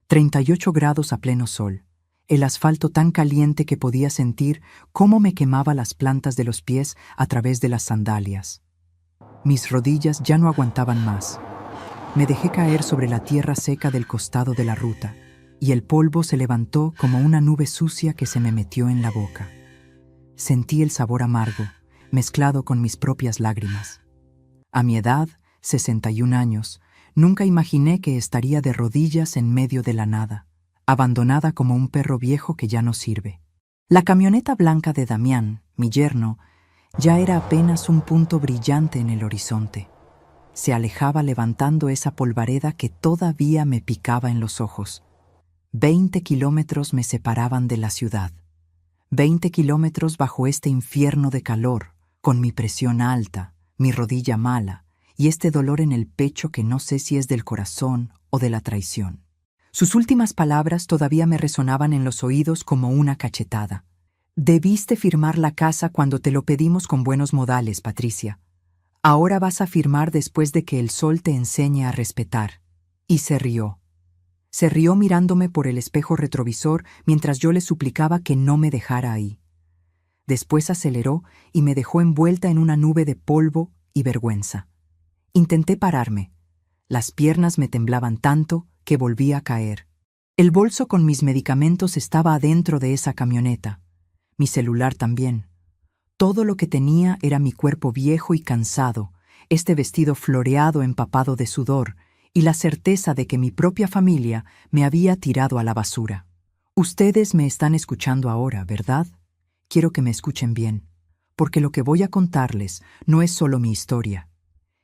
38 grados a pleno sol, el asfalto tan caliente que podía sentir cómo me quemaba las plantas de los pies a través de las sandalias. Mis rodillas ya no aguantaban más. Me dejé caer sobre la tierra seca del costado de la ruta, y el polvo se levantó como una nube sucia que se me metió en la boca. Sentí el sabor amargo, mezclado con mis propias lágrimas. A mi edad, 61 años, nunca imaginé que estaría de rodillas en medio de la nada, abandonada como un perro viejo que ya no sirve. La camioneta blanca de Damián, mi yerno, ya era apenas un punto brillante en el horizonte. Se alejaba levantando esa polvareda que todavía me picaba en los ojos. 20 kilómetros me separaban de la ciudad. 20 kilómetros bajo este infierno de calor, con mi presión alta, mi rodilla mala, y este dolor en el pecho que no sé si es del corazón o de la traición. Sus últimas palabras todavía me resonaban en los oídos como una cachetada. Debiste firmar la casa cuando te lo pedimos con buenos modales, Patricia. Ahora vas a firmar después de que el sol te enseñe a respetar. Y se rió. Se rió mirándome por el espejo retrovisor mientras yo le suplicaba que no me dejara ahí. Después aceleró y me dejó envuelta en una nube de polvo y vergüenza. Intenté pararme. Las piernas me temblaban tanto que volví a caer. El bolso con mis medicamentos estaba adentro de esa camioneta. Mi celular también. Todo lo que tenía era mi cuerpo viejo y cansado, este vestido floreado empapado de sudor y la certeza de que mi propia familia me había tirado a la basura. Ustedes me están escuchando ahora, ¿verdad? Quiero que me escuchen bien, porque lo que voy a contarles no es solo mi historia.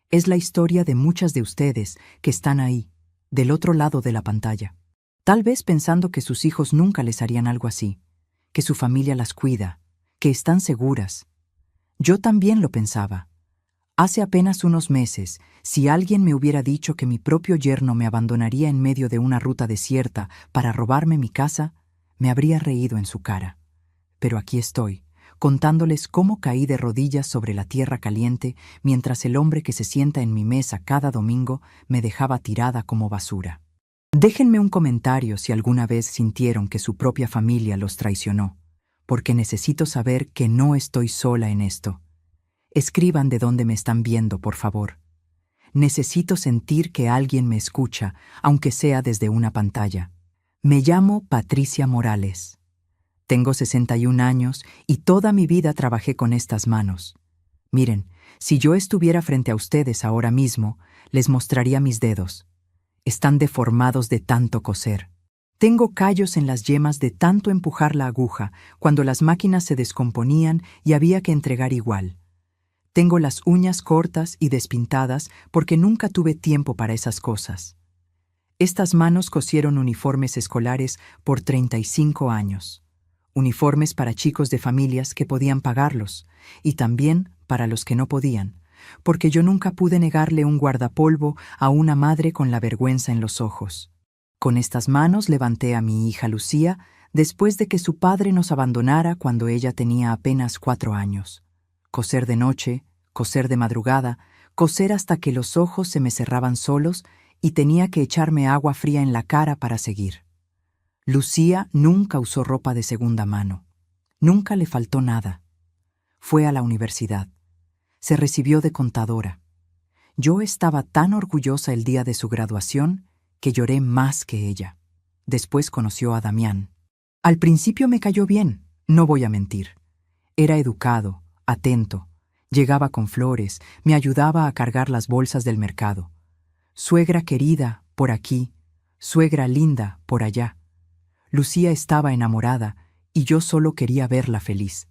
Es la historia de muchas de ustedes que están ahí, del otro lado de la pantalla. Tal vez pensando que sus hijos nunca les harían algo así, que su familia las cuida, que están seguras. Yo también lo pensaba. Hace apenas unos meses, si alguien me hubiera dicho que mi propio yerno me abandonaría en medio de una ruta desierta para robarme mi casa, me habría reído en su cara. Pero aquí estoy, contándoles cómo caí de rodillas sobre la tierra caliente mientras el hombre que se sienta en mi mesa cada domingo me dejaba tirada como basura. Déjenme un comentario si alguna vez sintieron que su propia familia los traicionó, porque necesito saber que no estoy sola en esto. Escriban de dónde me están viendo, por favor. Necesito sentir que alguien me escucha, aunque sea desde una pantalla. Me llamo Patricia Morales. Tengo 61 años y toda mi vida trabajé con estas manos. Miren, si yo estuviera frente a ustedes ahora mismo, les mostraría mis dedos. Están deformados de tanto coser. Tengo callos en las yemas de tanto empujar la aguja cuando las máquinas se descomponían y había que entregar igual. Tengo las uñas cortas y despintadas porque nunca tuve tiempo para esas cosas. Estas manos cosieron uniformes escolares por 35 años. Uniformes para chicos de familias que podían pagarlos, y también para los que no podían, porque yo nunca pude negarle un guardapolvo a una madre con la vergüenza en los ojos. Con estas manos levanté a mi hija Lucía después de que su padre nos abandonara cuando ella tenía apenas 4 años. Coser de noche, coser de madrugada, coser hasta que los ojos se me cerraban solos y tenía que echarme agua fría en la cara para seguir. Lucía nunca usó ropa de segunda mano. Nunca le faltó nada. Fue a la universidad. Se recibió de contadora. Yo estaba tan orgullosa el día de su graduación que lloré más que ella. Después conoció a Damián. Al principio me cayó bien, no voy a mentir. Era educado, atento, llegaba con flores, me ayudaba a cargar las bolsas del mercado. Suegra querida, por aquí, suegra linda, por allá. Lucía estaba enamorada y yo solo quería verla feliz.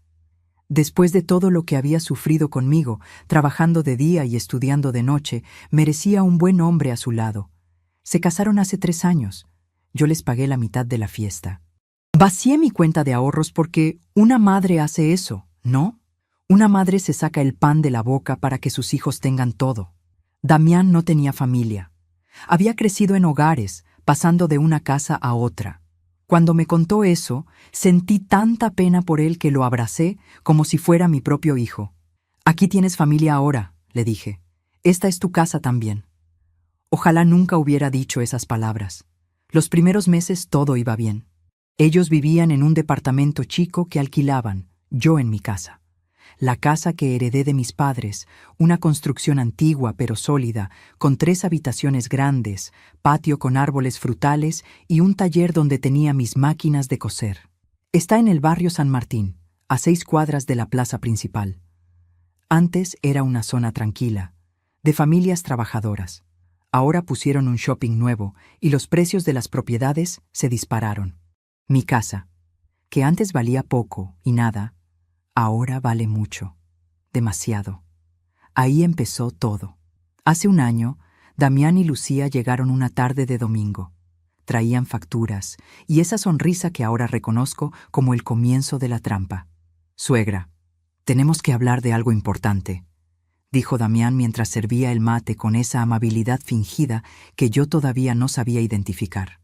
Después de todo lo que había sufrido conmigo, trabajando de día y estudiando de noche, merecía un buen hombre a su lado. Se casaron hace 3 años. Yo les pagué la mitad de la fiesta. Vacié mi cuenta de ahorros porque una madre hace eso, ¿no? Una madre se saca el pan de la boca para que sus hijos tengan todo. Damián no tenía familia. Había crecido en hogares, pasando de una casa a otra. Cuando me contó eso, sentí tanta pena por él que lo abracé como si fuera mi propio hijo. «Aquí tienes familia ahora», le dije. «Esta es tu casa también». Ojalá nunca hubiera dicho esas palabras. Los primeros meses todo iba bien. Ellos vivían en un departamento chico que alquilaban, yo en mi casa. La casa que heredé de mis padres, una construcción antigua pero sólida, con 3 habitaciones grandes, patio con árboles frutales y un taller donde tenía mis máquinas de coser. Está en el barrio San Martín, a 6 cuadras de la plaza principal. Antes era una zona tranquila, de familias trabajadoras. Ahora pusieron un shopping nuevo y los precios de las propiedades se dispararon. Mi casa, que antes valía poco y nada, ahora vale mucho, demasiado. Ahí empezó todo. Hace un año, Damián y Lucía llegaron una tarde de domingo. Traían facturas y esa sonrisa que ahora reconozco como el comienzo de la trampa. «Suegra, tenemos que hablar de algo importante», dijo Damián mientras servía el mate con esa amabilidad fingida que yo todavía no sabía identificar.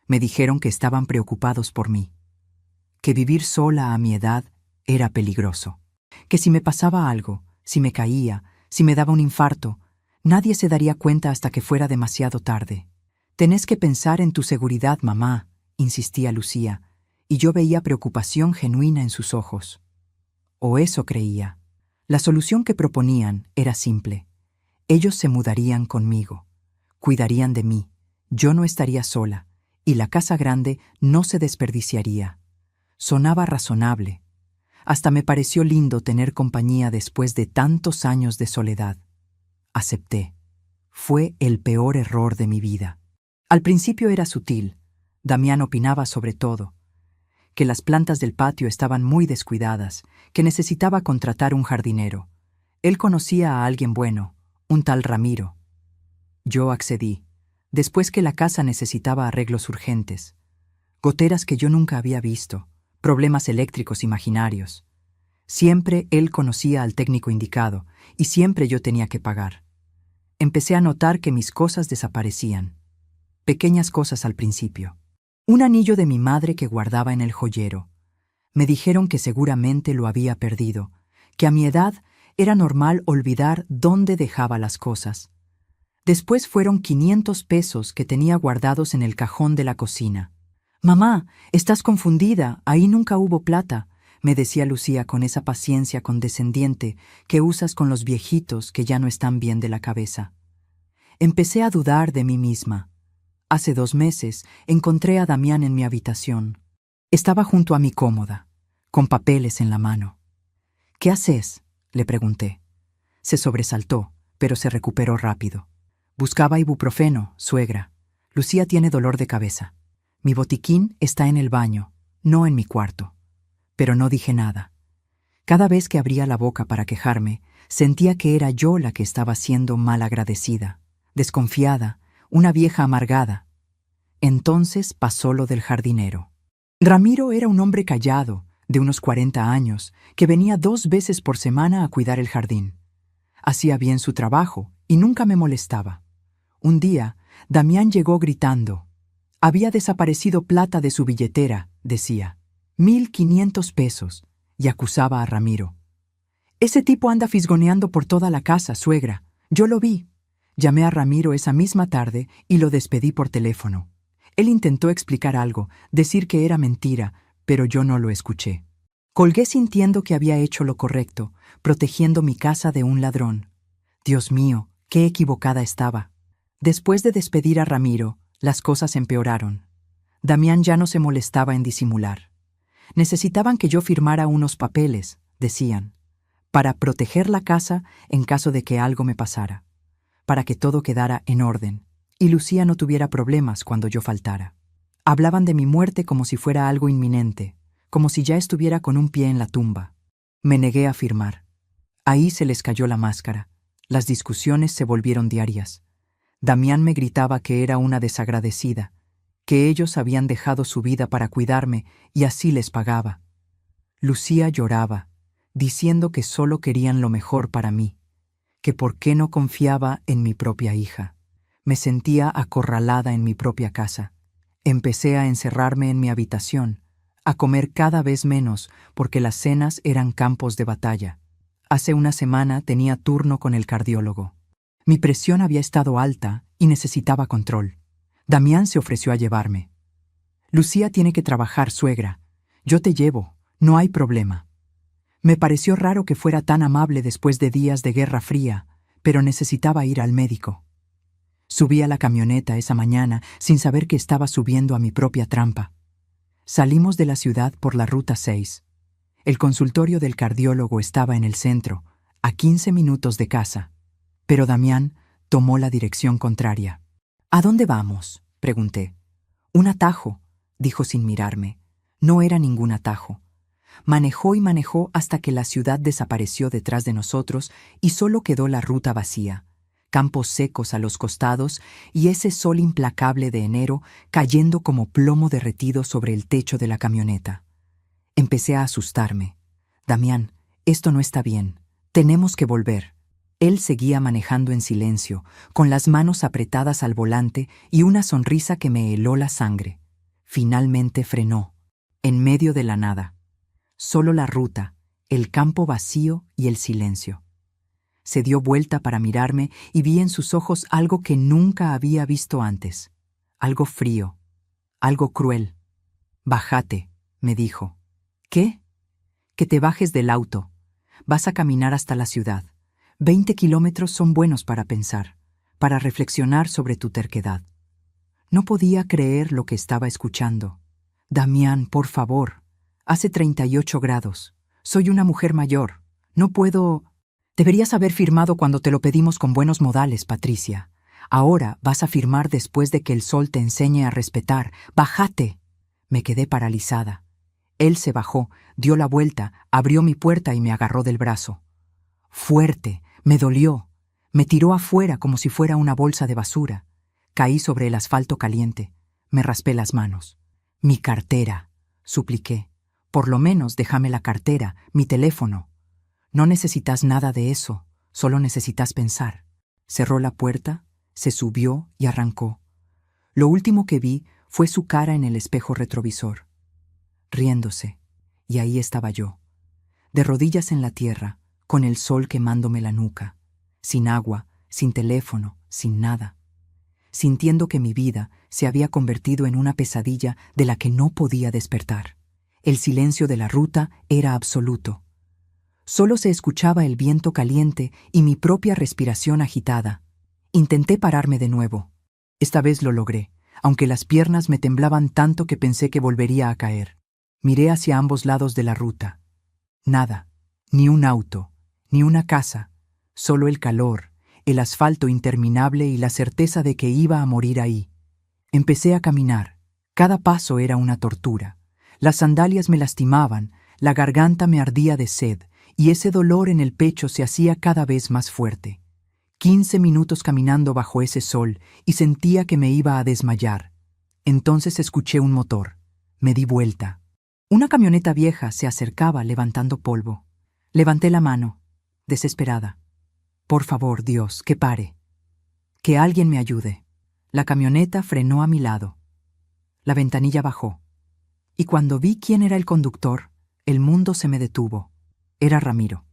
Me dijeron que estaban preocupados por mí, que vivir sola a mi edad era peligroso, que si me pasaba algo, si me caía, si me daba un infarto, nadie se daría cuenta hasta que fuera demasiado tarde. «Tenés que pensar en tu seguridad, mamá», insistía Lucía, y yo veía preocupación genuina en sus ojos. O eso creía. La solución que proponían era simple. Ellos se mudarían conmigo, cuidarían de mí, yo no estaría sola, y la casa grande no se desperdiciaría. Sonaba razonable. Hasta me pareció lindo tener compañía después de tantos años de soledad. Acepté. Fue el peor error de mi vida. Al principio era sutil. Damián opinaba sobre todo. Que las plantas del patio estaban muy descuidadas, que necesitaba contratar un jardinero. Él conocía a alguien bueno, un tal Ramiro. Yo accedí, después que la casa necesitaba arreglos urgentes. Goteras que yo nunca había visto, problemas eléctricos imaginarios. Siempre él conocía al técnico indicado, y siempre yo tenía que pagar. Empecé a notar que mis cosas desaparecían. Pequeñas cosas al principio. Un anillo de mi madre que guardaba en el joyero. Me dijeron que seguramente lo había perdido, que a mi edad era normal olvidar dónde dejaba las cosas. Después fueron 500 pesos que tenía guardados en el cajón de la cocina. «Mamá, estás confundida, ahí nunca hubo plata», me decía Lucía con esa paciencia condescendiente que usas con los viejitos que ya no están bien de la cabeza. Empecé a dudar de mí misma. Hace 2 meses encontré a Damián en mi habitación. Estaba junto a mi cómoda, con papeles en la mano. «¿Qué haces?», le pregunté. Se sobresaltó, pero se recuperó rápido. «Buscaba ibuprofeno, suegra. Lucía tiene dolor de cabeza. Mi botiquín está en el baño, no en mi cuarto». Pero no dije nada. Cada vez que abría la boca para quejarme, sentía que era yo la que estaba siendo malagradecida, desconfiada, una vieja amargada. Entonces pasó lo del jardinero. Ramiro era un hombre callado, de unos 40 años, que venía 2 veces por semana a cuidar el jardín. Hacía bien su trabajo y nunca me molestaba. Un día, Damián llegó gritando. Había desaparecido plata de su billetera, decía. 1,500 pesos, y acusaba a Ramiro. «Ese tipo anda fisgoneando por toda la casa, suegra. Yo lo vi». Llamé a Ramiro esa misma tarde y lo despedí por teléfono. Él intentó explicar algo, decir que era mentira, pero yo no lo escuché. Colgué sintiendo que había hecho lo correcto, protegiendo mi casa de un ladrón. Dios mío, qué equivocada estaba. Después de despedir a Ramiro, las cosas empeoraron. Damián ya no se molestaba en disimular. Necesitaban que yo firmara unos papeles, decían, para proteger la casa en caso de que algo me pasara, para que todo quedara en orden, y Lucía no tuviera problemas cuando yo faltara. Hablaban de mi muerte como si fuera algo inminente, como si ya estuviera con un pie en la tumba. Me negué a firmar. Ahí se les cayó la máscara. Las discusiones se volvieron diarias. Damián me gritaba que era una desagradecida, que ellos habían dejado su vida para cuidarme y así les pagaba. Lucía lloraba, diciendo que solo querían lo mejor para mí, que por qué no confiaba en mi propia hija. Me sentía acorralada en mi propia casa. Empecé a encerrarme en mi habitación, a comer cada vez menos porque las cenas eran campos de batalla. Hace una semana tenía turno con el cardiólogo. Mi presión había estado alta y necesitaba control. Damián se ofreció a llevarme. Lucía tiene que trabajar, suegra. Yo te llevo, no hay problema. Me pareció raro que fuera tan amable después de días de guerra fría, pero necesitaba ir al médico. Subí a la camioneta esa mañana sin saber que estaba subiendo a mi propia trampa. Salimos de la ciudad por la Ruta 6. El consultorio del cardiólogo estaba en el centro, a 15 minutos de casa. Pero Damián tomó la dirección contraria. ¿A dónde vamos?, pregunté. Un atajo, dijo sin mirarme. No era ningún atajo. Manejó y manejó hasta que la ciudad desapareció detrás de nosotros y solo quedó la ruta vacía, campos secos a los costados y ese sol implacable de enero cayendo como plomo derretido sobre el techo de la camioneta. Empecé a asustarme. Damián, esto no está bien. Tenemos que volver. Él seguía manejando en silencio, con las manos apretadas al volante y una sonrisa que me heló la sangre. Finalmente frenó, en medio de la nada. Solo la ruta, el campo vacío y el silencio. Se dio vuelta para mirarme y vi en sus ojos algo que nunca había visto antes. Algo frío, algo cruel. «Bájate», me dijo. «¿Qué?» «Que te bajes del auto. Vas a caminar hasta la ciudad. 20 kilómetros son buenos para pensar, para reflexionar sobre tu terquedad». No podía creer lo que estaba escuchando. «Damián, por favor. Hace 38 grados. Soy una mujer mayor. No puedo...» «Deberías haber firmado cuando te lo pedimos con buenos modales, Patricia. Ahora vas a firmar después de que el sol te enseñe a respetar. ¡Bájate!». Me quedé paralizada. Él se bajó, dio la vuelta, abrió mi puerta y me agarró del brazo. Fuerte, me dolió. Me tiró afuera como si fuera una bolsa de basura. Caí sobre el asfalto caliente. Me raspé las manos. «Mi cartera», supliqué. «Por lo menos déjame la cartera, mi teléfono». «No necesitas nada de eso, solo necesitas pensar». Cerró la puerta, se subió y arrancó. Lo último que vi fue su cara en el espejo retrovisor, riéndose, y ahí estaba yo, de rodillas en la tierra, con el sol quemándome la nuca, sin agua, sin teléfono, sin nada, sintiendo que mi vida se había convertido en una pesadilla de la que no podía despertar. El silencio de la ruta era absoluto. Solo se escuchaba el viento caliente y mi propia respiración agitada. Intenté pararme de nuevo. Esta vez lo logré, aunque las piernas me temblaban tanto que pensé que volvería a caer. Miré hacia ambos lados de la ruta. Nada, ni un auto, ni una casa, solo el calor, el asfalto interminable y la certeza de que iba a morir ahí. Empecé a caminar. Cada paso era una tortura. Las sandalias me lastimaban, la garganta me ardía de sed, y ese dolor en el pecho se hacía cada vez más fuerte. 15 minutos caminando bajo ese sol y sentía que me iba a desmayar. Entonces escuché un motor. Me di vuelta. Una camioneta vieja se acercaba levantando polvo. Levanté la mano, desesperada. «Por favor, Dios, que pare. Que alguien me ayude». La camioneta frenó a mi lado. La ventanilla bajó. Y cuando vi quién era el conductor, el mundo se me detuvo. Era Ramiro,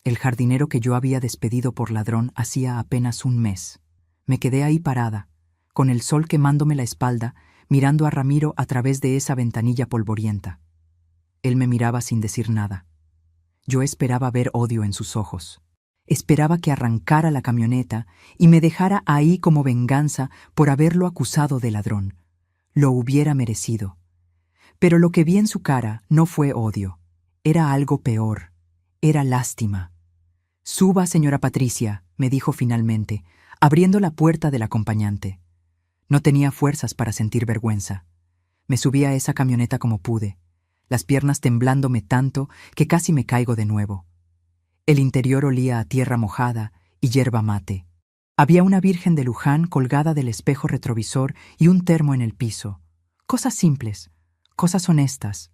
el jardinero que yo había despedido por ladrón hacía apenas un mes. Me quedé ahí parada, con el sol quemándome la espalda, mirando a Ramiro a través de esa ventanilla polvorienta. Él me miraba sin decir nada. Yo esperaba ver odio en sus ojos. Esperaba que arrancara la camioneta y me dejara ahí como venganza por haberlo acusado de ladrón. Lo hubiera merecido. Pero lo que vi en su cara no fue odio. Era algo peor. Era lástima. «Suba, señora Patricia», me dijo finalmente, abriendo la puerta del acompañante. No tenía fuerzas para sentir vergüenza. Me subí a esa camioneta como pude, las piernas temblándome tanto que casi me caigo de nuevo. El interior olía a tierra mojada y yerba mate. Había una Virgen de Luján colgada del espejo retrovisor y un termo en el piso. Cosas simples, cosas honestas.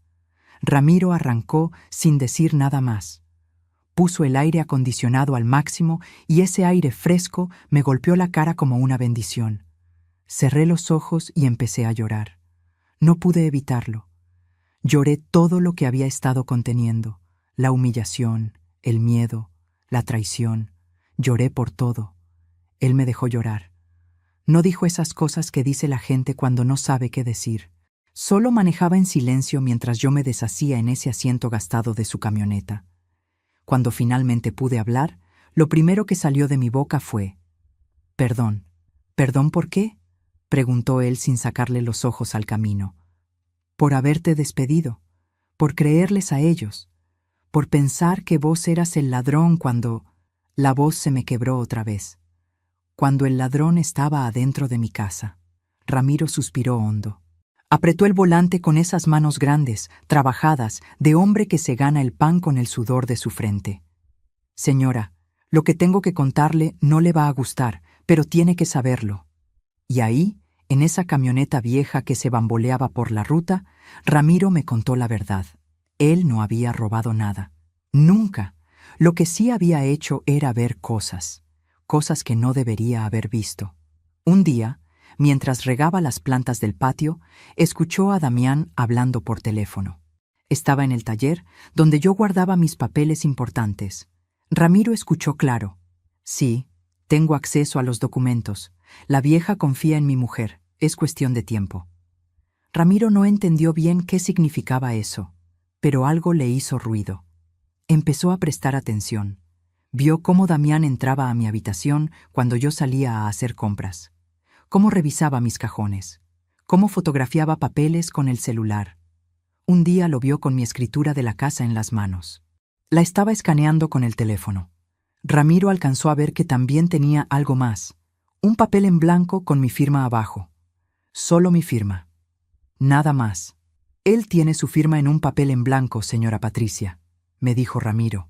Ramiro arrancó sin decir nada más. Puso el aire acondicionado al máximo y ese aire fresco me golpeó la cara como una bendición. Cerré los ojos y empecé a llorar. No pude evitarlo. Lloré todo lo que había estado conteniendo, la humillación, el miedo, la traición. Lloré por todo. Él me dejó llorar. No dijo esas cosas que dice la gente cuando no sabe qué decir. Solo manejaba en silencio mientras yo me deshacía en ese asiento gastado de su camioneta. Cuando finalmente pude hablar, lo primero que salió de mi boca fue: «Perdón». «¿Perdón por qué?», preguntó él sin sacarle los ojos al camino. «Por haberte despedido, por creerles a ellos, por pensar que vos eras el ladrón cuando...». La voz se me quebró otra vez. Cuando el ladrón estaba adentro de mi casa. Ramiro suspiró hondo. Apretó el volante con esas manos grandes, trabajadas, de hombre que se gana el pan con el sudor de su frente. «Señora, lo que tengo que contarle no le va a gustar, pero tiene que saberlo». Y ahí, en esa camioneta vieja que se bamboleaba por la ruta, Ramiro me contó la verdad. Él no había robado nada. Nunca. Lo que sí había hecho era ver cosas que no debería haber visto. Un día, mientras regaba las plantas del patio, escuchó a Damián hablando por teléfono. Estaba en el taller, donde yo guardaba mis papeles importantes. Ramiro escuchó claro. «Sí, tengo acceso a los documentos. La vieja confía en mi mujer. Es cuestión de tiempo». Ramiro no entendió bien qué significaba eso, pero algo le hizo ruido. Empezó a prestar atención. Vio cómo Damián entraba a mi habitación cuando yo salía a hacer compras, cómo revisaba mis cajones, cómo fotografiaba papeles con el celular. Un día lo vio con mi escritura de la casa en las manos. La estaba escaneando con el teléfono. Ramiro alcanzó a ver que también tenía algo más, un papel en blanco con mi firma abajo. Solo mi firma. Nada más. «Él tiene su firma en un papel en blanco, señora Patricia», me dijo Ramiro,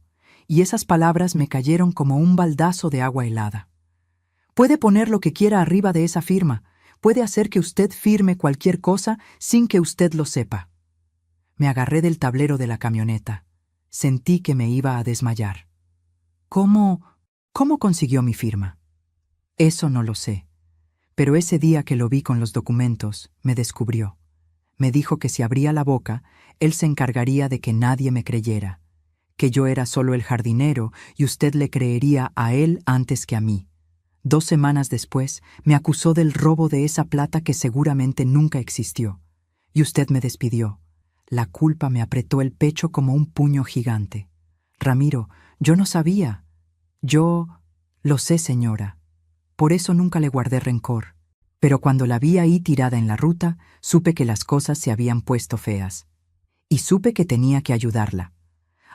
y esas palabras me cayeron como un baldazo de agua helada. «Puede poner lo que quiera arriba de esa firma, puede hacer que usted firme cualquier cosa sin que usted lo sepa». Me agarré del tablero de la camioneta. Sentí que me iba a desmayar. ¿Cómo consiguió mi firma? Eso no lo sé, pero ese día que lo vi con los documentos, me descubrió. Me dijo que si abría la boca, él se encargaría de que nadie me creyera, que yo era solo el jardinero y usted le creería a él antes que a mí. 2 semanas después, me acusó del robo de esa plata que seguramente nunca existió. Y usted me despidió. La culpa me apretó el pecho como un puño gigante. «Ramiro, yo no sabía». «Yo lo sé, señora. Por eso nunca le guardé rencor. Pero cuando la vi ahí tirada en la ruta, supe que las cosas se habían puesto feas. Y supe que tenía que ayudarla.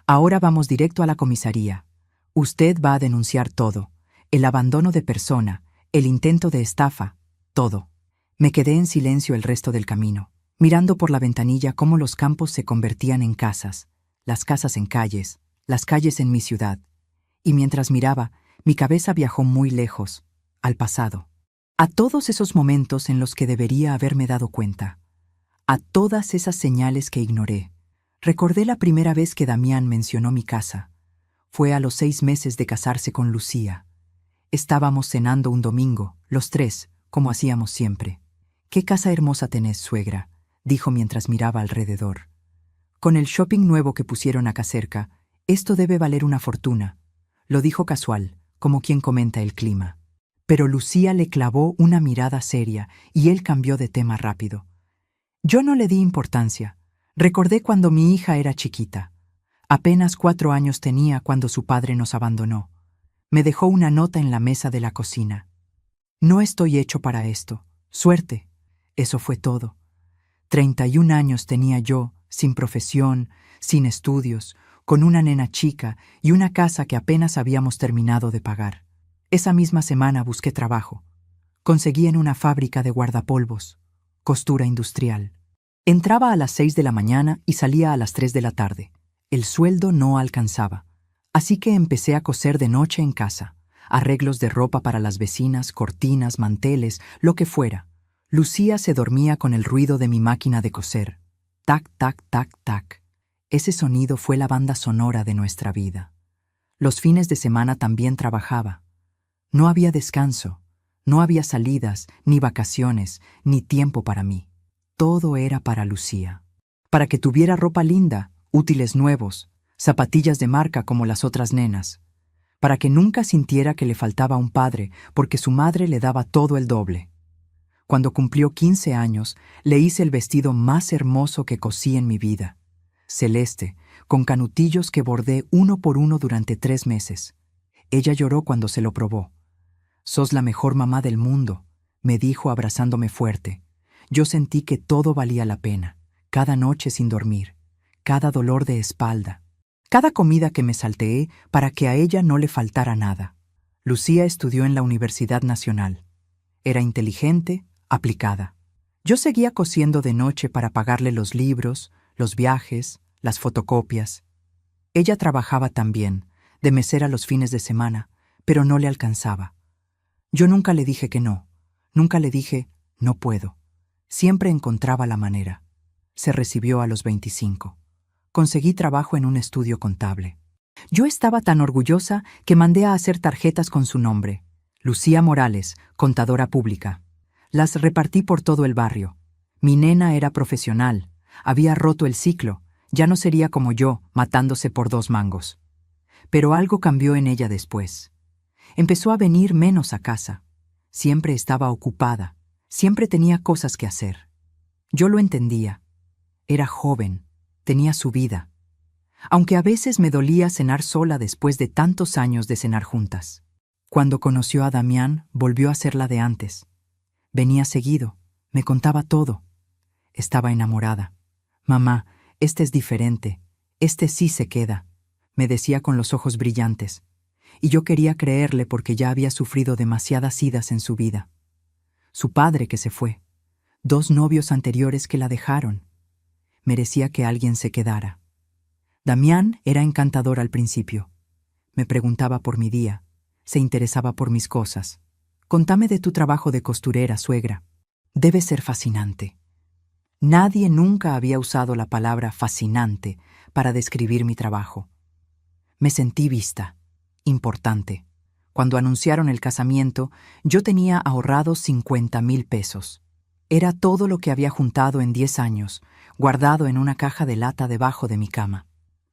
Ahora vamos directo a la comisaría. Usted va a denunciar todo. El abandono de persona, el intento de estafa, todo». Me quedé en silencio el resto del camino, mirando por la ventanilla cómo los campos se convertían en casas, las casas en calles, las calles en mi ciudad. Y mientras miraba, mi cabeza viajó muy lejos, al pasado. A todos esos momentos en los que debería haberme dado cuenta. A todas esas señales que ignoré. Recordé la primera vez que Damián mencionó mi casa. Fue a los 6 meses de casarse con Lucía. Estábamos cenando un domingo, los 3, como hacíamos siempre. «Qué casa hermosa tenés, suegra», dijo mientras miraba alrededor. «Con el shopping nuevo que pusieron acá cerca, esto debe valer una fortuna». Lo dijo casual, como quien comenta el clima. Pero Lucía le clavó una mirada seria y él cambió de tema rápido. Yo no le di importancia. Recordé cuando mi hija era chiquita. Apenas 4 años tenía cuando su padre nos abandonó. Me dejó una nota en la mesa de la cocina. «No estoy hecho para esto. Suerte». Eso fue todo. 31 años tenía yo, sin profesión, sin estudios, con una nena chica y una casa que apenas habíamos terminado de pagar. Esa misma semana busqué trabajo. Conseguí en una fábrica de guardapolvos, costura industrial. Entraba a las 6 de la mañana y salía a las 3 de la tarde. El sueldo no alcanzaba. Así que empecé a coser de noche en casa. Arreglos de ropa para las vecinas, cortinas, manteles, lo que fuera. Lucía se dormía con el ruido de mi máquina de coser. Tac, tac, tac, tac. Ese sonido fue la banda sonora de nuestra vida. Los fines de semana también trabajaba. No había descanso, no había salidas, ni vacaciones, ni tiempo para mí. Todo era para Lucía. Para que tuviera ropa linda, útiles nuevos, zapatillas de marca como las otras nenas. Para que nunca sintiera que le faltaba un padre, porque su madre le daba todo el doble. Cuando cumplió 15 años, le hice el vestido más hermoso que cosí en mi vida. Celeste, con canutillos que bordé uno por uno durante 3 meses. Ella lloró cuando se lo probó. «Sos la mejor mamá del mundo», me dijo abrazándome fuerte. Yo sentí que todo valía la pena, cada noche sin dormir, cada dolor de espalda, cada comida que me salteé para que a ella no le faltara nada. Lucía estudió en la Universidad Nacional. Era inteligente, aplicada. Yo seguía cosiendo de noche para pagarle los libros, los viajes, las fotocopias. Ella trabajaba también, de mesera los fines de semana, pero no le alcanzaba. Yo nunca le dije que no, nunca le dije, no puedo. Siempre encontraba la manera. Se recibió a los 25. Conseguí trabajo en un estudio contable. Yo estaba tan orgullosa que mandé a hacer tarjetas con su nombre. Lucía Morales, contadora pública. Las repartí por todo el barrio. Mi nena era profesional, había roto el ciclo, ya no sería como yo, matándose por 2 mangos. Pero algo cambió en ella después. Empezó a venir menos a casa. Siempre estaba ocupada, siempre tenía cosas que hacer. Yo lo entendía. Era joven, tenía su vida. Aunque a veces me dolía cenar sola después de tantos años de cenar juntas. Cuando conoció a Damián, volvió a ser la de antes. Venía seguido, me contaba todo. Estaba enamorada. «Mamá, este es diferente, este sí se queda», me decía con los ojos brillantes. Y yo quería creerle porque ya había sufrido demasiadas idas en su vida. Su padre que se fue, 2 novios anteriores que la dejaron. Merecía que alguien se quedara. Damián era encantador al principio. Me preguntaba por mi día, se interesaba por mis cosas. «Contame de tu trabajo de costurera, suegra. Debe ser fascinante». Nadie nunca había usado la palabra fascinante para describir mi trabajo. Me sentí vista, importante. Cuando anunciaron el casamiento, yo tenía ahorrados 50,000 pesos. Era todo lo que había juntado en 10 años, guardado en una caja de lata debajo de mi cama.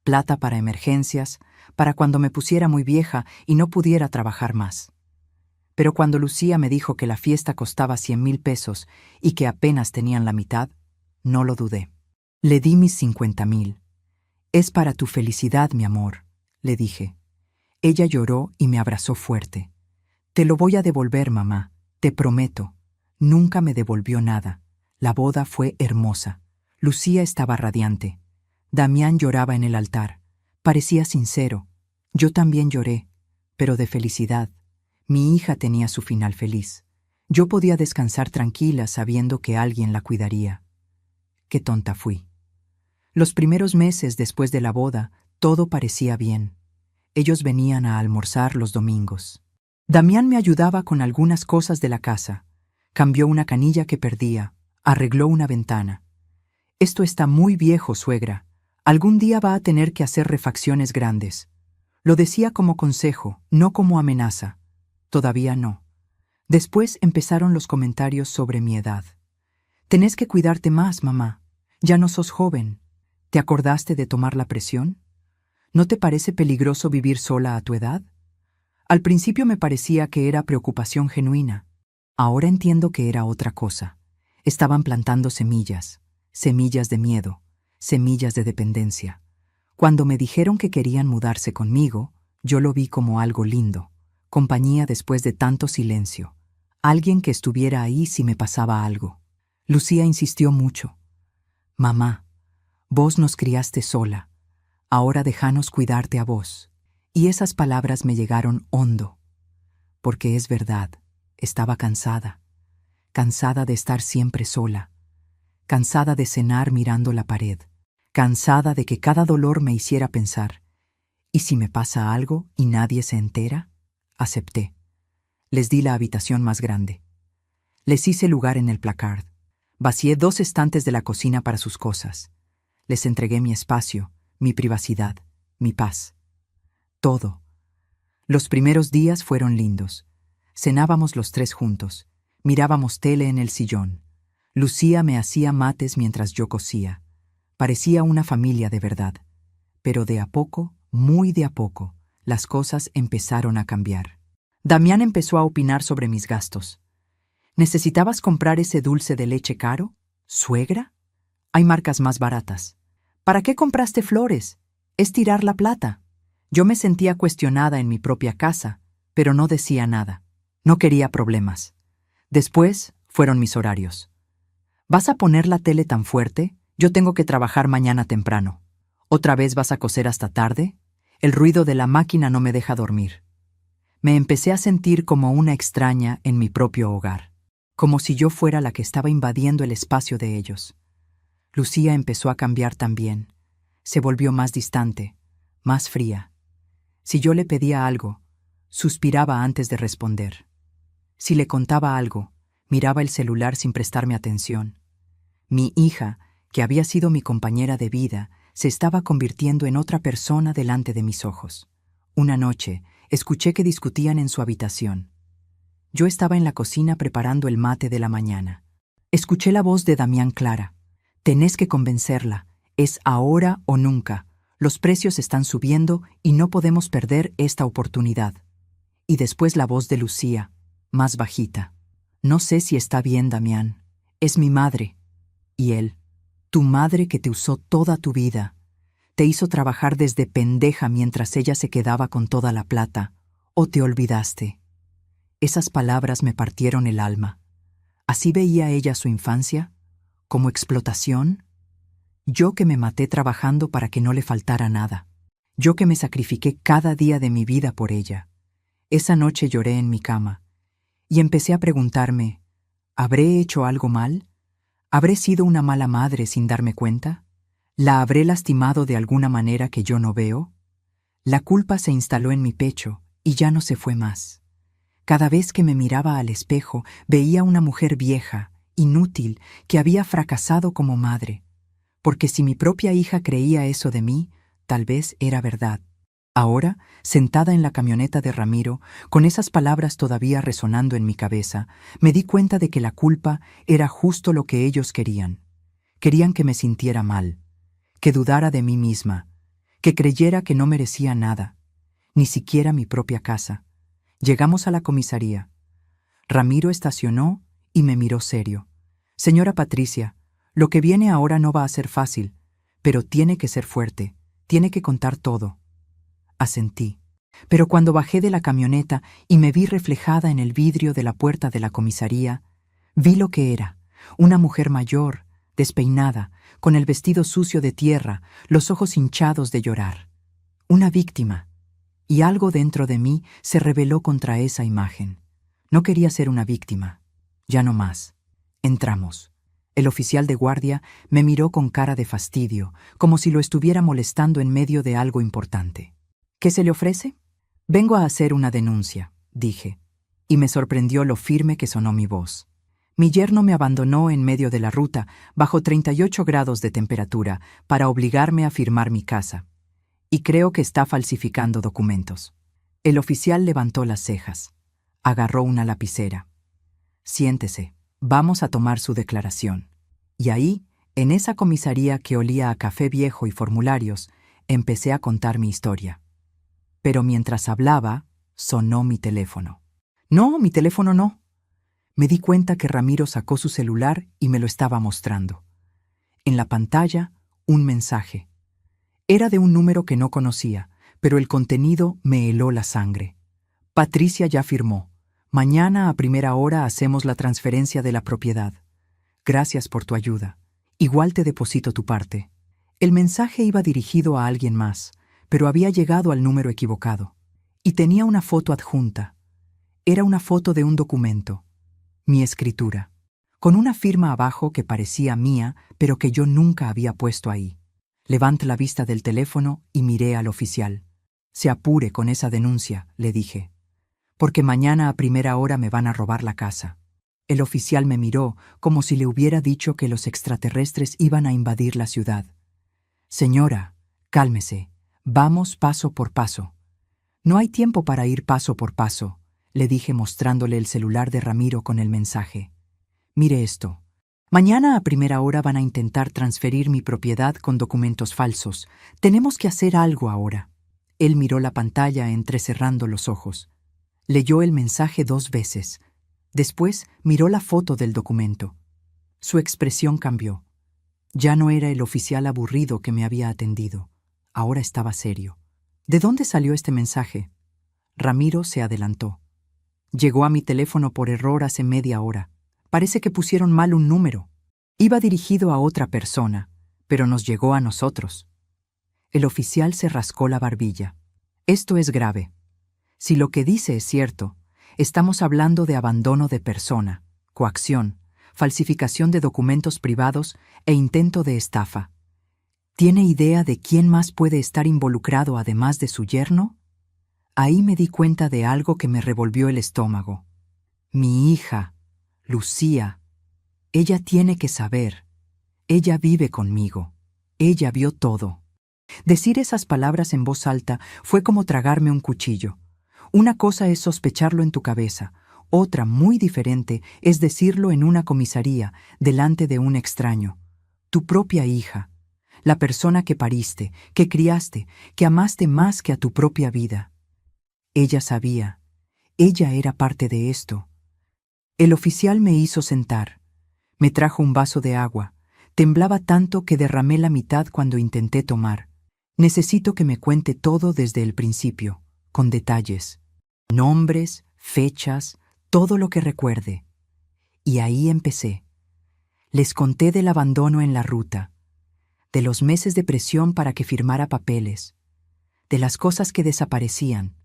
Plata para emergencias, para cuando me pusiera muy vieja y no pudiera trabajar más. Pero cuando Lucía me dijo que la fiesta costaba 100,000 pesos y que apenas tenían la mitad, no lo dudé. Le di mis 50,000. «Es para tu felicidad, mi amor», le dije. Ella lloró y me abrazó fuerte. «Te lo voy a devolver, mamá, te prometo». Nunca me devolvió nada. La boda fue hermosa. Lucía estaba radiante. Damián lloraba en el altar. Parecía sincero. Yo también lloré, pero de felicidad. Mi hija tenía su final feliz. Yo podía descansar tranquila sabiendo que alguien la cuidaría. Qué tonta fui. Los primeros meses después de la boda, todo parecía bien. Ellos venían a almorzar los domingos. Damián me ayudaba con algunas cosas de la casa. Cambió una canilla que perdía, arregló una ventana. «Esto está muy viejo, suegra. Algún día va a tener que hacer refacciones grandes». Lo decía como consejo, no como amenaza. Todavía no. Después empezaron los comentarios sobre mi edad. «Tenés que cuidarte más, mamá. Ya no sos joven. ¿Te acordaste de tomar la presión? ¿No te parece peligroso vivir sola a tu edad?» Al principio me parecía que era preocupación genuina. Ahora entiendo que era otra cosa. Estaban plantando semillas, semillas de miedo, semillas de dependencia. Cuando me dijeron que querían mudarse conmigo, yo lo vi como algo lindo, compañía después de tanto silencio, alguien que estuviera ahí si me pasaba algo. Lucía insistió mucho. «Mamá, vos nos criaste sola, ahora déjanos cuidarte a vos». Y esas palabras me llegaron hondo, porque es verdad, estaba cansada, cansada de estar siempre sola, cansada de cenar mirando la pared, cansada de que cada dolor me hiciera pensar, ¿y si me pasa algo y nadie se entera? Acepté. Les di la habitación más grande. Les hice lugar en el placard. Vacié 2 estantes de la cocina para sus cosas. Les entregué mi espacio, mi privacidad, mi paz. Todo. Los primeros días fueron lindos. Cenábamos los 3 juntos. Mirábamos tele en el sillón. Lucía me hacía mates mientras yo cosía. Parecía una familia de verdad. Pero de a poco, muy de a poco, las cosas empezaron a cambiar. Damián empezó a opinar sobre mis gastos. ¿Necesitabas comprar ese dulce de leche caro? ¿Suegra? Hay marcas más baratas. ¿Para qué compraste flores? Es tirar la plata. Yo me sentía cuestionada en mi propia casa, pero no decía nada. No quería problemas. Después fueron mis horarios. ¿Vas a poner la tele tan fuerte? Yo tengo que trabajar mañana temprano. ¿Otra vez vas a coser hasta tarde? El ruido de la máquina no me deja dormir. Me empecé a sentir como una extraña en mi propio hogar, como si yo fuera la que estaba invadiendo el espacio de ellos. Lucía empezó a cambiar también. Se volvió más distante, más fría. Si yo le pedía algo, suspiraba antes de responder. Si le contaba algo, miraba el celular sin prestarme atención. Mi hija, que había sido mi compañera de vida, se estaba convirtiendo en otra persona delante de mis ojos. Una noche, escuché que discutían en su habitación. Yo estaba en la cocina preparando el mate de la mañana. Escuché la voz de Damián clara. Tenés que convencerla. Es ahora o nunca. Los precios están subiendo y no podemos perder esta oportunidad. Y después la voz de Lucía, más bajita. No sé si está bien, Damián. Es mi madre. Y él, tu madre que te usó toda tu vida. Te hizo trabajar desde pendeja mientras ella se quedaba con toda la plata. ¿O te olvidaste? Esas palabras me partieron el alma. ¿Así veía ella su infancia? ¿Como explotación? Yo que me maté trabajando para que no le faltara nada. Yo que me sacrifiqué cada día de mi vida por ella. Esa noche lloré en mi cama y empecé a preguntarme, ¿habré hecho algo mal? ¿Habré sido una mala madre sin darme cuenta? ¿La habré lastimado de alguna manera que yo no veo? La culpa se instaló en mi pecho y ya no se fue más. Cada vez que me miraba al espejo, veía una mujer vieja, inútil, que había fracasado como madre. Porque si mi propia hija creía eso de mí, tal vez era verdad. Ahora, sentada en la camioneta de Ramiro, con esas palabras todavía resonando en mi cabeza, me di cuenta de que la culpa era justo lo que ellos querían. Querían que me sintiera mal, que dudara de mí misma, que creyera que no merecía nada, ni siquiera mi propia casa. Llegamos a la comisaría. Ramiro estacionó y me miró serio. Señora Patricia, lo que viene ahora no va a ser fácil, pero tiene que ser fuerte, tiene que contar todo. Asentí. Pero cuando bajé de la camioneta y me vi reflejada en el vidrio de la puerta de la comisaría, vi lo que era, una mujer mayor, despeinada, con el vestido sucio de tierra, los ojos hinchados de llorar. Una víctima. Y algo dentro de mí se rebeló contra esa imagen. No quería ser una víctima. Ya no más. Entramos. El oficial de guardia me miró con cara de fastidio, como si lo estuviera molestando en medio de algo importante. ¿Qué se le ofrece? Vengo a hacer una denuncia, dije, y me sorprendió lo firme que sonó mi voz. Mi yerno me abandonó en medio de la ruta, bajo 38 grados de temperatura, para obligarme a firmar mi casa. Y creo que está falsificando documentos. El oficial levantó las cejas. Agarró una lapicera. Siéntese, vamos a tomar su declaración. Y ahí, en esa comisaría que olía a café viejo y formularios, empecé a contar mi historia. Pero mientras hablaba, sonó mi teléfono. No, mi teléfono no. Me di cuenta que Ramiro sacó su celular y me lo estaba mostrando. En la pantalla, un mensaje. Era de un número que no conocía, pero el contenido me heló la sangre. Patricia ya firmó. Mañana a primera hora hacemos la transferencia de la propiedad. Gracias por tu ayuda. Igual te deposito tu parte. El mensaje iba dirigido a alguien más, pero había llegado al número equivocado. Y tenía una foto adjunta. Era una foto de un documento. Mi escritura. Con una firma abajo que parecía mía, pero que yo nunca había puesto ahí. Levanté la vista del teléfono y miré al oficial. Se apure con esa denuncia, le dije. Porque mañana a primera hora me van a robar la casa. El oficial me miró como si le hubiera dicho que los extraterrestres iban a invadir la ciudad. Señora, cálmese. Vamos paso por paso. No hay tiempo para ir paso por paso, le dije mostrándole el celular de Ramiro con el mensaje. Mire esto. Mañana a primera hora van a intentar transferir mi propiedad con documentos falsos. Tenemos que hacer algo ahora. Él miró la pantalla entrecerrando los ojos. Leyó el mensaje 2 veces. Después miró la foto del documento. Su expresión cambió. Ya no era el oficial aburrido que me había atendido. Ahora estaba serio. ¿De dónde salió este mensaje? Ramiro se adelantó. Llegó a mi teléfono por error hace media hora. Parece que pusieron mal un número. Iba dirigido a otra persona, pero nos llegó a nosotros. El oficial se rascó la barbilla. Esto es grave. Si lo que dice es cierto, estamos hablando de abandono de persona, coacción, falsificación de documentos privados e intento de estafa. ¿Tiene idea de quién más puede estar involucrado además de su yerno? Ahí me di cuenta de algo que me revolvió el estómago. Mi hija, Lucía. Ella tiene que saber. Ella vive conmigo. Ella vio todo. Decir esas palabras en voz alta fue como tragarme un cuchillo. Una cosa es sospecharlo en tu cabeza, otra, muy diferente, es decirlo en una comisaría, delante de un extraño. Tu propia hija, la persona que pariste, que criaste, que amaste más que a tu propia vida. Ella sabía. Ella era parte de esto. El oficial me hizo sentar. Me trajo un vaso de agua. Temblaba tanto que derramé la mitad cuando intenté tomar. Necesito que me cuente todo desde el principio, con detalles. Nombres, fechas, todo lo que recuerde. Y ahí empecé. Les conté del abandono en la ruta, de los meses de presión para que firmara papeles, de las cosas que desaparecían,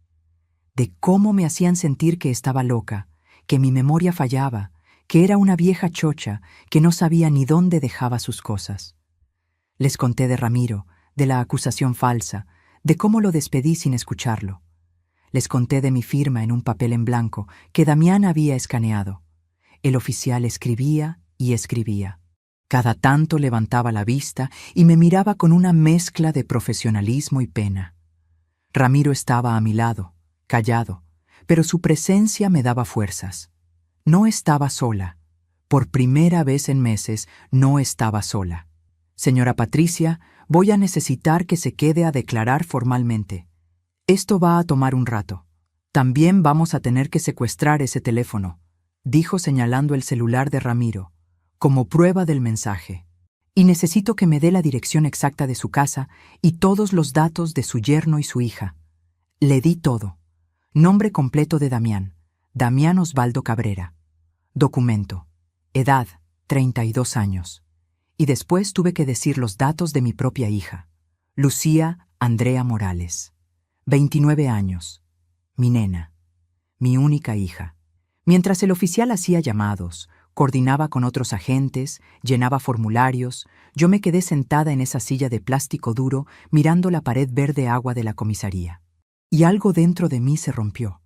de cómo me hacían sentir que estaba loca, que mi memoria fallaba, que era una vieja chocha que no sabía ni dónde dejaba sus cosas. Les conté de Ramiro, de la acusación falsa, de cómo lo despedí sin escucharlo. Les conté de mi firma en un papel en blanco que Damián había escaneado. El oficial escribía y escribía. Cada tanto levantaba la vista y me miraba con una mezcla de profesionalismo y pena. Ramiro estaba a mi lado, callado, pero su presencia me daba fuerzas. No estaba sola. Por primera vez en meses no estaba sola. Señora Patricia, voy a necesitar que se quede a declarar formalmente. Esto va a tomar un rato. También vamos a tener que secuestrar ese teléfono, dijo señalando el celular de Ramiro, como prueba del mensaje. Y necesito que me dé la dirección exacta de su casa y todos los datos de su yerno y su hija. Le di todo. Nombre completo de Damián, Damián Osvaldo Cabrera. Documento. Edad, 32 años. Y después tuve que decir los datos de mi propia hija, Lucía Andrea Morales. 29 años. Mi nena. Mi única hija. Mientras el oficial hacía llamados, coordinaba con otros agentes, llenaba formularios, yo me quedé sentada en esa silla de plástico duro mirando la pared verde agua de la comisaría. Y algo dentro de mí se rompió.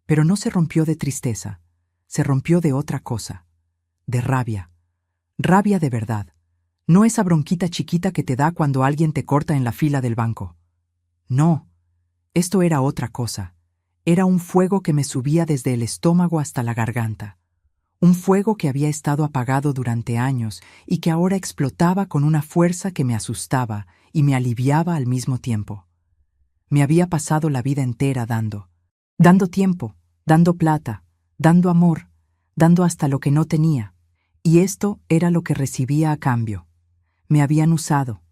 Pero no se rompió de tristeza, se rompió de otra cosa, de rabia. Rabia de verdad. No esa bronquita chiquita que te da cuando alguien te corta en la fila del banco. No. Esto era otra cosa. Era un fuego que me subía desde el estómago hasta la garganta. Un fuego que había estado apagado durante años y que ahora explotaba con una fuerza que me asustaba y me aliviaba al mismo tiempo. Me había pasado la vida entera dando tiempo, dando plata, dando amor, dando hasta lo que no tenía. Y esto era lo que recibía a cambio. Me habían usado.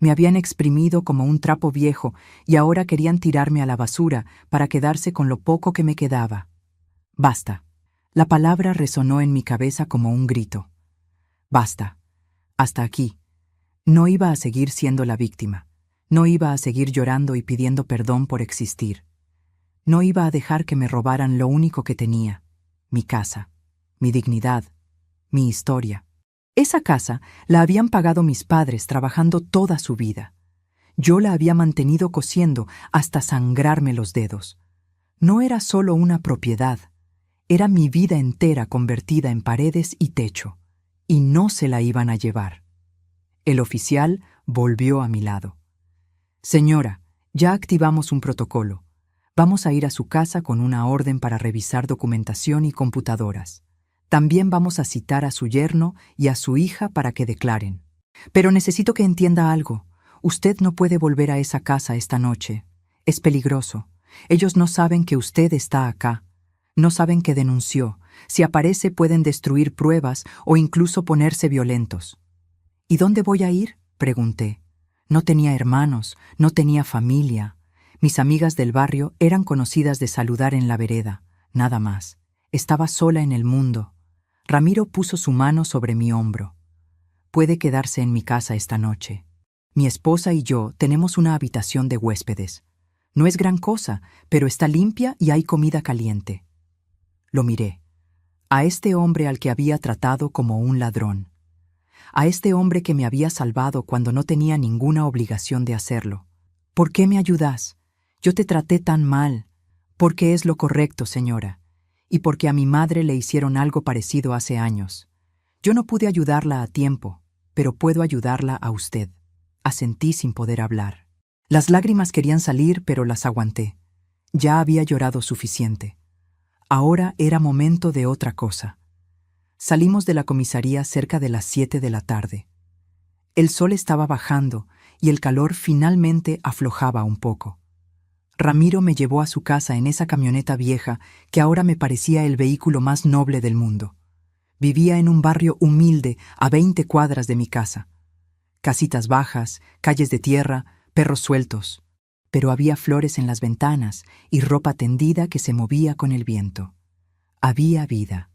Me habían exprimido como un trapo viejo y ahora querían tirarme a la basura para quedarse con lo poco que me quedaba. Basta. La palabra resonó en mi cabeza como un grito. Basta. Hasta aquí. No iba a seguir siendo la víctima. No iba a seguir llorando y pidiendo perdón por existir. No iba a dejar que me robaran lo único que tenía, mi casa, mi dignidad, mi historia. Esa casa la habían pagado mis padres trabajando toda su vida. Yo la había mantenido cosiendo hasta sangrarme los dedos. No era solo una propiedad, era mi vida entera convertida en paredes y techo, y no se la iban a llevar. El oficial volvió a mi lado. Señora, ya activamos un protocolo. Vamos a ir a su casa con una orden para revisar documentación y computadoras. También vamos a citar a su yerno y a su hija para que declaren. Pero necesito que entienda algo. Usted no puede volver a esa casa esta noche. Es peligroso. Ellos no saben que usted está acá. No saben que denunció, Si aparece pueden destruir pruebas o incluso ponerse violentos. ¿Y dónde voy a ir?, pregunté. No tenía hermanos, no tenía familia. Mis amigas del barrio eran conocidas de saludar en la vereda, nada más. Estaba sola en el mundo. Ramiro puso su mano sobre mi hombro. Puede quedarse en mi casa esta noche. Mi esposa y yo tenemos una habitación de huéspedes. No es gran cosa, pero está limpia y hay comida caliente. Lo miré. A este hombre al que había tratado como un ladrón. A este hombre que me había salvado cuando no tenía ninguna obligación de hacerlo. ¿Por qué me ayudas? Yo te traté tan mal. Porque es lo correcto, señora. Y porque a mi madre le hicieron algo parecido hace años. Yo no pude ayudarla a tiempo, pero puedo ayudarla a usted. Asentí sin poder hablar. Las lágrimas querían salir, pero las aguanté. Ya había llorado suficiente. Ahora era momento de otra cosa. Salimos de la comisaría cerca de las 7 de la tarde. El sol estaba bajando y el calor finalmente aflojaba un poco. Ramiro me llevó a su casa en esa camioneta vieja que ahora me parecía el vehículo más noble del mundo. Vivía en un barrio humilde a 20 cuadras de mi casa. Casitas bajas, calles de tierra, perros sueltos. Pero había flores en las ventanas y ropa tendida que se movía con el viento. Había vida.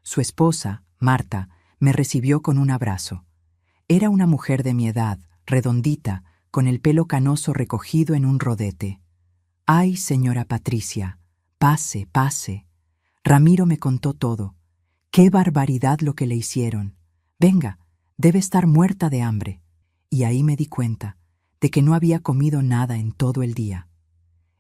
Su esposa, Marta, me recibió con un abrazo. Era una mujer de mi edad, redondita, con el pelo canoso recogido en un rodete. «Ay, señora Patricia, pase, pase». Ramiro me contó todo. «Qué barbaridad lo que le hicieron. Venga, debe estar muerta de hambre». Y ahí me di cuenta de que no había comido nada en todo el día.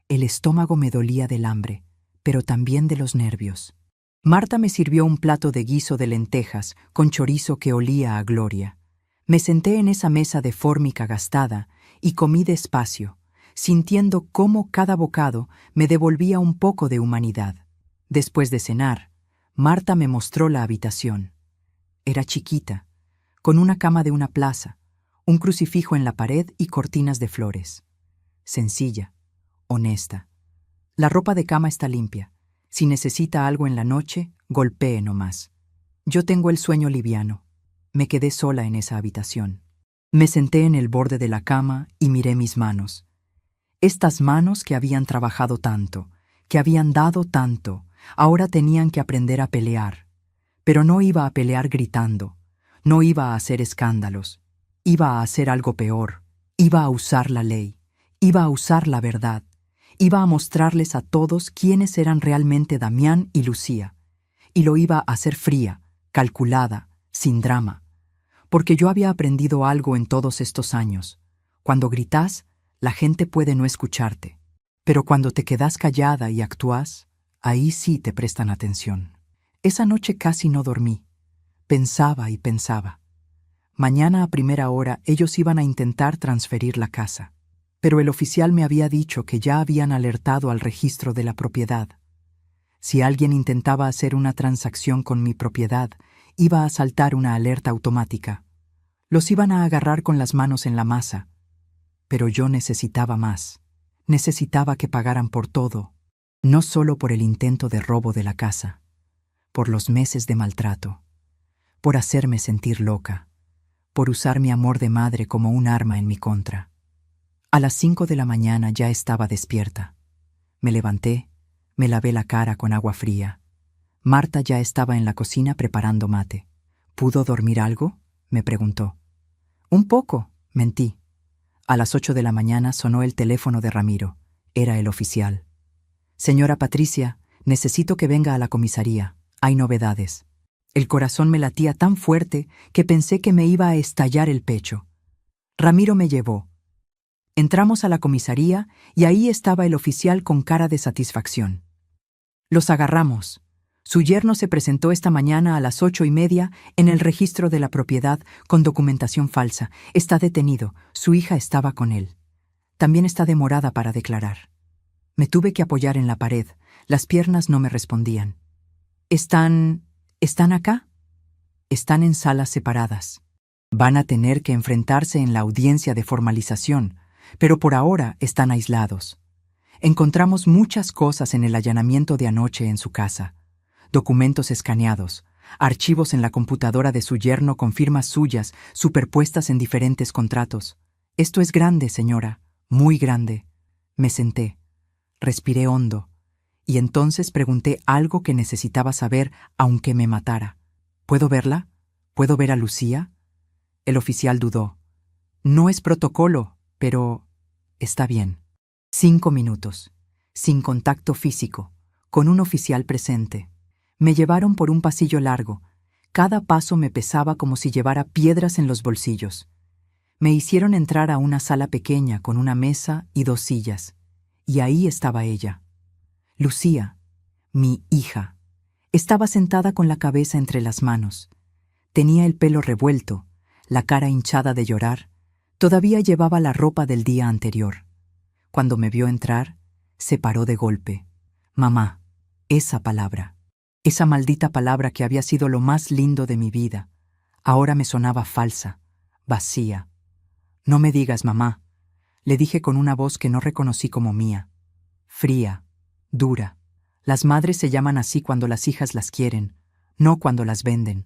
El estómago me dolía del hambre, pero también de los nervios. Marta me sirvió un plato de guiso de lentejas con chorizo que olía a gloria. Me senté en esa mesa de fórmica gastada y comí despacio, sintiendo cómo cada bocado me devolvía un poco de humanidad. Después de cenar, Marta me mostró la habitación. Era chiquita, con una cama de una plaza, un crucifijo en la pared y cortinas de flores. Sencilla, honesta. La ropa de cama está limpia. Si necesita algo en la noche, golpee nomás. Yo tengo el sueño liviano. Me quedé sola en esa habitación. Me senté en el borde de la cama y miré mis manos. Estas manos que habían trabajado tanto, que habían dado tanto, ahora tenían que aprender a pelear. Pero no iba a pelear gritando, no iba a hacer escándalos, iba a hacer algo peor, iba a usar la ley, iba a usar la verdad, iba a mostrarles a todos quiénes eran realmente Damián y Lucía, y lo iba a hacer fría, calculada, sin drama. Porque yo había aprendido algo en todos estos años. Cuando gritas, la gente puede no escucharte. Pero cuando te quedas callada y actúas, ahí sí te prestan atención. Esa noche casi no dormí. Pensaba y pensaba. Mañana a primera hora ellos iban a intentar transferir la casa. Pero el oficial me había dicho que ya habían alertado al registro de la propiedad. Si alguien intentaba hacer una transacción con mi propiedad, iba a saltar una alerta automática. Los iban a agarrar con las manos en la masa. Pero yo necesitaba más. Necesitaba que pagaran por todo, no solo por el intento de robo de la casa, por los meses de maltrato, por hacerme sentir loca, por usar mi amor de madre como un arma en mi contra. A las 5 de la mañana ya estaba despierta. Me levanté, me lavé la cara con agua fría. Marta ya estaba en la cocina preparando mate. ¿Pudo dormir algo?, me preguntó. Un poco, mentí. A las 8 de la mañana sonó el teléfono de Ramiro. Era el oficial. Señora Patricia, necesito que venga a la comisaría. Hay novedades. El corazón me latía tan fuerte que pensé que me iba a estallar el pecho. Ramiro me llevó. Entramos a la comisaría y ahí estaba el oficial con cara de satisfacción. Los agarramos. Su yerno se presentó esta mañana a las 8:30 en el registro de la propiedad con documentación falsa. Está detenido. Su hija estaba con él. También está demorada para declarar. Me tuve que apoyar en la pared. Las piernas no me respondían. ¿Están acá? Están en salas separadas. Van a tener que enfrentarse en la audiencia de formalización, pero por ahora están aislados. Encontramos muchas cosas en el allanamiento de anoche en su casa. documentos escaneados, archivos en la computadora de su yerno con firmas suyas superpuestas en diferentes contratos. Esto es grande, señora, muy grande. Me senté, respiré hondo, y entonces pregunté algo que necesitaba saber aunque me matara. ¿Puedo verla? ¿Puedo ver a Lucía? El oficial dudó. No es protocolo, pero está bien. 5 minutos, sin contacto físico, con un oficial presente. Me llevaron por un pasillo largo. Cada paso me pesaba como si llevara piedras en los bolsillos. Me hicieron entrar a una sala pequeña con una mesa y 2 sillas. Y ahí estaba ella. Lucía, mi hija, estaba sentada con la cabeza entre las manos. Tenía el pelo revuelto, la cara hinchada de llorar. Todavía llevaba la ropa del día anterior. Cuando me vio entrar, se paró de golpe. Mamá, esa palabra, esa maldita palabra que había sido lo más lindo de mi vida, ahora me sonaba falsa, vacía. No me digas, mamá, le dije con una voz que no reconocí como mía. Fría, dura. Las madres se llaman así cuando las hijas las quieren, no cuando las venden.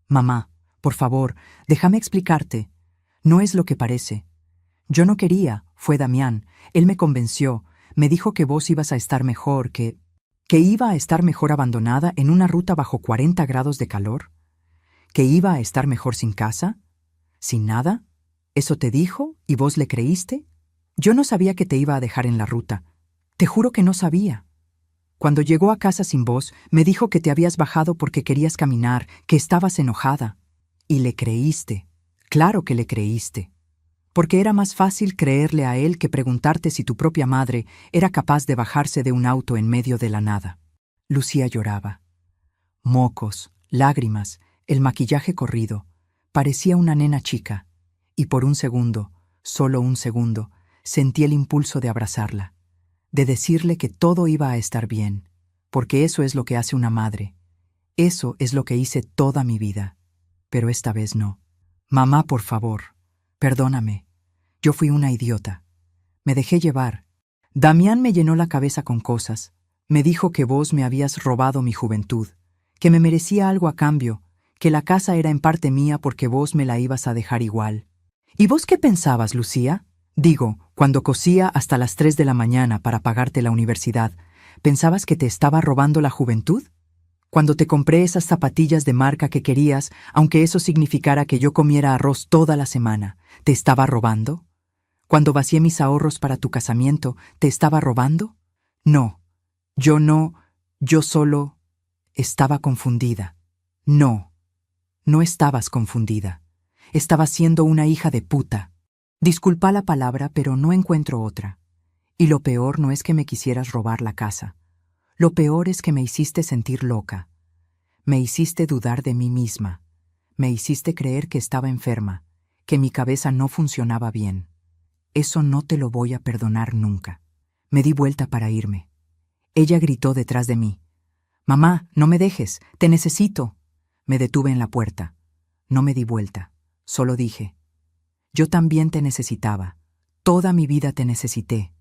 Mamá, por favor, déjame explicarte. No es lo que parece. Yo no quería, fue Damián. Él me convenció, me dijo que vos ibas a estar mejor, que iba a estar mejor abandonada en una ruta bajo 40 grados de calor, que iba a estar mejor sin casa, sin nada. ¿Eso te dijo y vos le creíste? Yo no sabía que te iba a dejar en la ruta. Te juro que no sabía. Cuando llegó a casa sin vos, me dijo que te habías bajado porque querías caminar, que estabas enojada. Y le creíste. Claro que le creíste. Porque era más fácil creerle a él que preguntarte si tu propia madre era capaz de bajarse de un auto en medio de la nada. Lucía lloraba. Mocos, lágrimas, el maquillaje corrido. Parecía una nena chica. Y por un segundo, solo un segundo, sentí el impulso de abrazarla, de decirle que todo iba a estar bien, porque eso es lo que hace una madre. Eso es lo que hice toda mi vida. Pero esta vez no. Mamá, por favor, perdóname. Yo fui una idiota. Me dejé llevar. Damián me llenó la cabeza con cosas. Me dijo que vos me habías robado mi juventud, que me merecía algo a cambio, que la casa era en parte mía porque vos me la ibas a dejar igual. ¿Y vos qué pensabas, Lucía? Digo, cuando cosía hasta las 3 de la mañana para pagarte la universidad, ¿pensabas que te estaba robando la juventud? Cuando te compré esas zapatillas de marca que querías, aunque eso significara que yo comiera arroz toda la semana, ¿te estaba robando? Cuando vacié mis ahorros para tu casamiento, ¿te estaba robando? No, yo solo estaba confundida. No, no estabas confundida. Estabas siendo una hija de puta. Disculpa la palabra, pero no encuentro otra. Y lo peor no es que me quisieras robar la casa. Lo peor es que me hiciste sentir loca. Me hiciste dudar de mí misma. Me hiciste creer que estaba enferma, que mi cabeza no funcionaba bien. Eso no te lo voy a perdonar nunca. Me di vuelta para irme. Ella gritó detrás de mí. Mamá, no me dejes, te necesito. Me detuve en la puerta. No me di vuelta. Solo dije, yo también te necesitaba, toda mi vida te necesité,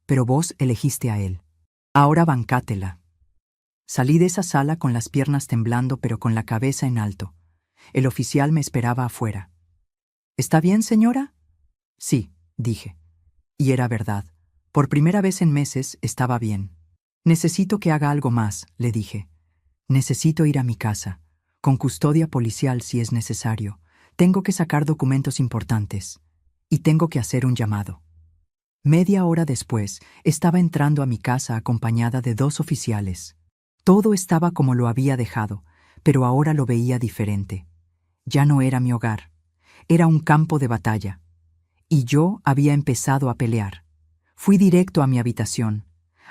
pero vos elegiste a él. Ahora bancátela. Salí de esa sala con las piernas temblando pero con la cabeza en alto. El oficial me esperaba afuera. ¿Está bien, señora? Sí, dije. Y era verdad. Por primera vez en meses estaba bien. Necesito que haga algo más, le dije. Necesito ir a mi casa, con custodia policial si es necesario. Tengo que sacar documentos importantes. Y tengo que hacer un llamado. Media hora después, estaba entrando a mi casa acompañada de 2 oficiales. Todo estaba como lo había dejado, pero ahora lo veía diferente. Ya no era mi hogar. Era un campo de batalla. Y yo había empezado a pelear. Fui directo a mi habitación.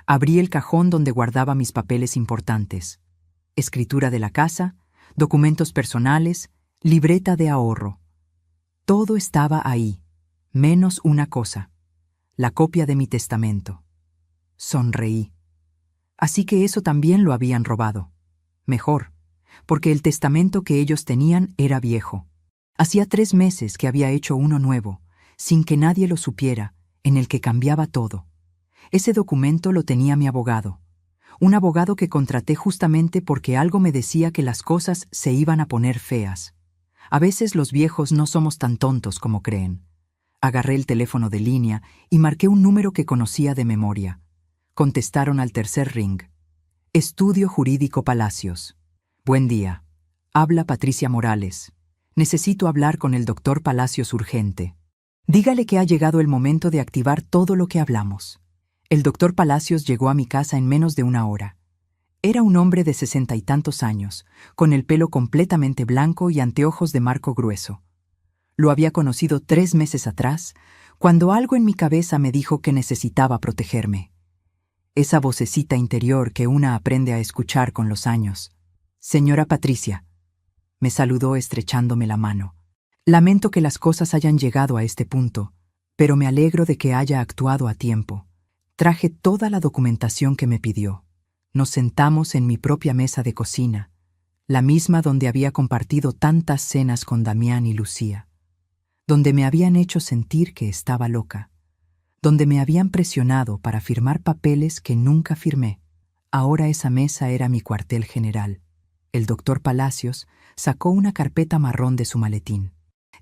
Abrí el cajón donde guardaba mis papeles importantes. Escritura de la casa, documentos personales, libreta de ahorro. Todo estaba ahí, menos una cosa, la copia de mi testamento. Sonreí. Así que eso también lo habían robado. Mejor, porque el testamento que ellos tenían era viejo. Hacía 3 meses que había hecho uno nuevo, sin que nadie lo supiera, en el que cambiaba todo. Ese documento lo tenía mi abogado. un abogado que contraté justamente porque algo me decía que las cosas se iban a poner feas. A veces los viejos no somos tan tontos como creen. Agarré el teléfono de línea y marqué un número que conocía de memoria. Contestaron al tercer ring. Estudio Jurídico Palacios. Buen día. Habla Patricia Morales. Necesito hablar con el doctor Palacios urgente. Dígale que ha llegado el momento de activar todo lo que hablamos. El doctor Palacios llegó a mi casa en menos de una hora. Era un hombre de 60 y tantos años, con el pelo completamente blanco y anteojos de marco grueso. Lo había conocido 3 meses atrás, cuando algo en mi cabeza me dijo que necesitaba protegerme. Esa vocecita interior que una aprende a escuchar con los años. Señora Patricia, me saludó estrechándome la mano. Lamento que las cosas hayan llegado a este punto, pero me alegro de que haya actuado a tiempo. Traje toda la documentación que me pidió. Nos sentamos en mi propia mesa de cocina, la misma donde había compartido tantas cenas con Damián y Lucía, donde me habían hecho sentir que estaba loca, donde me habían presionado para firmar papeles que nunca firmé. Ahora esa mesa era mi cuartel general. El doctor Palacios sacó una carpeta marrón de su maletín.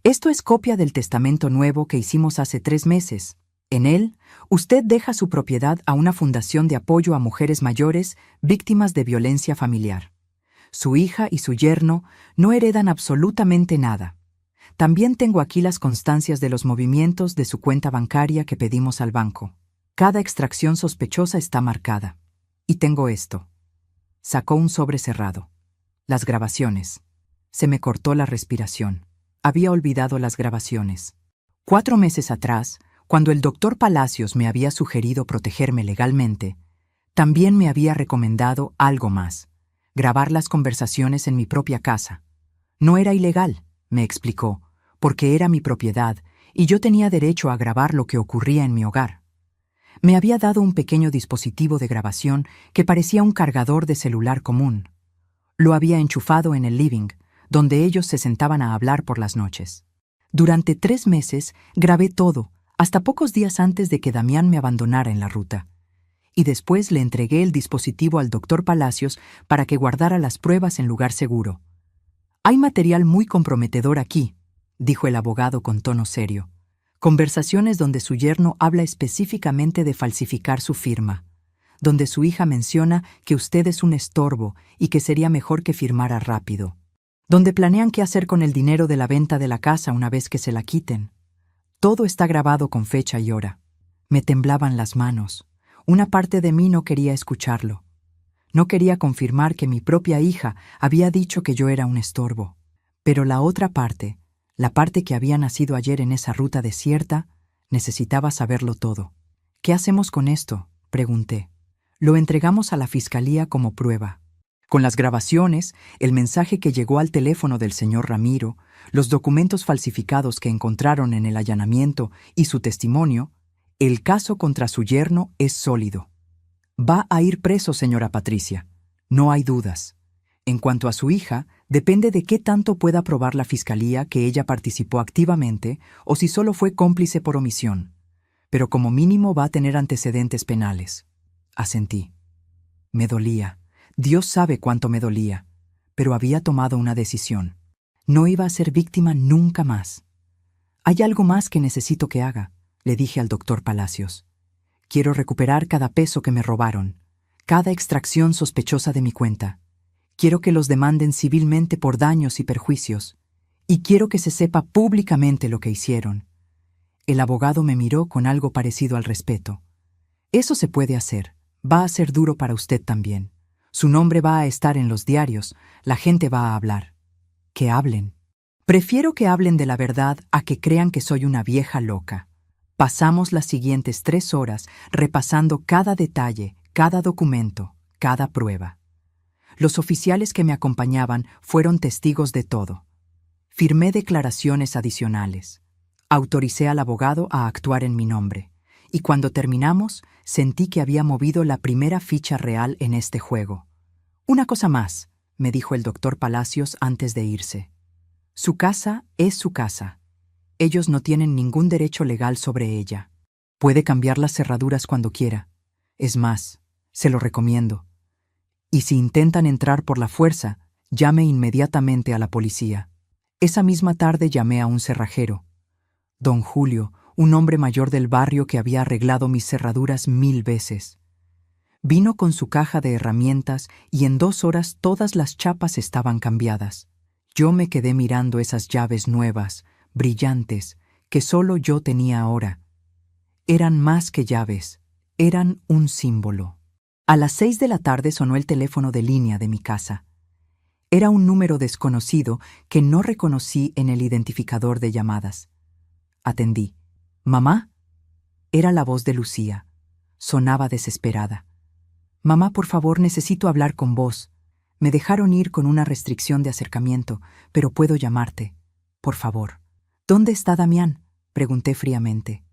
Esto es copia del testamento nuevo que hicimos hace 3 meses. En él, usted deja su propiedad a una fundación de apoyo a mujeres mayores víctimas de violencia familiar. Su hija y su yerno no heredan absolutamente nada. También tengo aquí las constancias de los movimientos de su cuenta bancaria que pedimos al banco. Cada extracción sospechosa está marcada. Y tengo esto. Sacó un sobre cerrado. Las grabaciones. Se me cortó la respiración. Había olvidado las grabaciones. 4 meses atrás, cuando el doctor Palacios me había sugerido protegerme legalmente, también me había recomendado algo más: grabar las conversaciones en mi propia casa. No era ilegal, me explicó, porque era mi propiedad y yo tenía derecho a grabar lo que ocurría en mi hogar. Me había dado un pequeño dispositivo de grabación que parecía un cargador de celular común. Lo había enchufado en el living, donde ellos se sentaban a hablar por las noches. Durante 3 meses grabé todo, hasta pocos días antes de que Damián me abandonara en la ruta. Y después le entregué el dispositivo al doctor Palacios para que guardara las pruebas en lugar seguro. Hay material muy comprometedor aquí, dijo el abogado con tono serio. Conversaciones donde su yerno habla específicamente de falsificar su firma, donde su hija menciona que usted es un estorbo y que sería mejor que firmara rápido, donde planean qué hacer con el dinero de la venta de la casa una vez que se la quiten. Todo está grabado con fecha y hora. Me temblaban las manos. Una parte de mí no quería escucharlo. No quería confirmar que mi propia hija había dicho que yo era un estorbo. Pero la otra parte, la parte que había nacido ayer en esa ruta desierta, necesitaba saberlo todo. ¿Qué hacemos con esto?, pregunté. Lo entregamos a la fiscalía como prueba. Con las grabaciones, el mensaje que llegó al teléfono del señor Ramiro, los documentos falsificados que encontraron en el allanamiento y su testimonio, el caso contra su yerno es sólido. Va a ir preso, señora Patricia. No hay dudas. En cuanto a su hija, depende de qué tanto pueda probar la fiscalía que ella participó activamente o si solo fue cómplice por omisión. Pero como mínimo va a tener antecedentes penales. Asentí. Me dolía. Dios sabe cuánto me dolía, pero había tomado una decisión. No iba a ser víctima nunca más. Hay algo más que necesito que haga, le dije al doctor Palacios. Quiero recuperar cada peso que me robaron, cada extracción sospechosa de mi cuenta. Quiero que los demanden civilmente por daños y perjuicios, y quiero que se sepa públicamente lo que hicieron. El abogado me miró con algo parecido al respeto. Eso se puede hacer. Va a ser duro para usted también. Su nombre va a estar en los diarios, la gente va a hablar. Que hablen. Prefiero que hablen de la verdad a que crean que soy una vieja loca. Pasamos las siguientes 3 horas repasando cada detalle, cada documento, cada prueba. Los oficiales que me acompañaban fueron testigos de todo. Firmé declaraciones adicionales. Autoricé al abogado a actuar en mi nombre. Y cuando terminamos, sentí que había movido la primera ficha real en este juego. Una cosa más, me dijo el doctor Palacios antes de irse. Su casa es su casa. Ellos no tienen ningún derecho legal sobre ella. Puede cambiar las cerraduras cuando quiera. Es más, se lo recomiendo. Y si intentan entrar por la fuerza, llame inmediatamente a la policía. Esa misma tarde llamé a un cerrajero, don Julio, un hombre mayor del barrio que había arreglado mis cerraduras 1000 veces. Vino con su caja de herramientas y en 2 horas todas las chapas estaban cambiadas. Yo me quedé mirando esas llaves nuevas, brillantes, que solo yo tenía ahora. Eran más que llaves, eran un símbolo. A las 6 de la tarde sonó el teléfono de línea de mi casa. Era un número desconocido que no reconocí en el identificador de llamadas. Atendí. ¿Mamá? Era la voz de Lucía. Sonaba desesperada. Mamá, por favor, necesito hablar con vos. Me dejaron ir con una restricción de acercamiento, pero puedo llamarte. Por favor. ¿Dónde está Damián? Pregunté fríamente.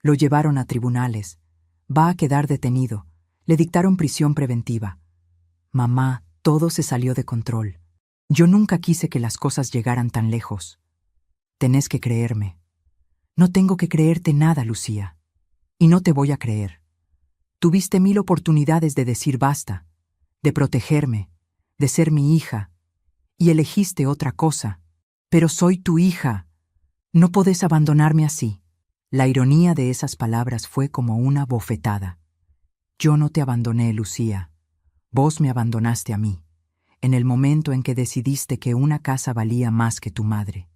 Lo llevaron a tribunales. Va a quedar detenido. Le dictaron prisión preventiva. Mamá, todo se salió de control. Yo nunca quise que las cosas llegaran tan lejos. Tenés que creerme. No tengo que creerte nada, Lucía. Y no te voy a creer. Tuviste 1000 oportunidades de decir basta, de protegerme, de ser mi hija, y elegiste otra cosa. Pero soy tu hija. No podés abandonarme así. La ironía de esas palabras fue como una bofetada. Yo no te abandoné, Lucía. Vos me abandonaste a mí, en el momento en que decidiste que una casa valía más que tu madre.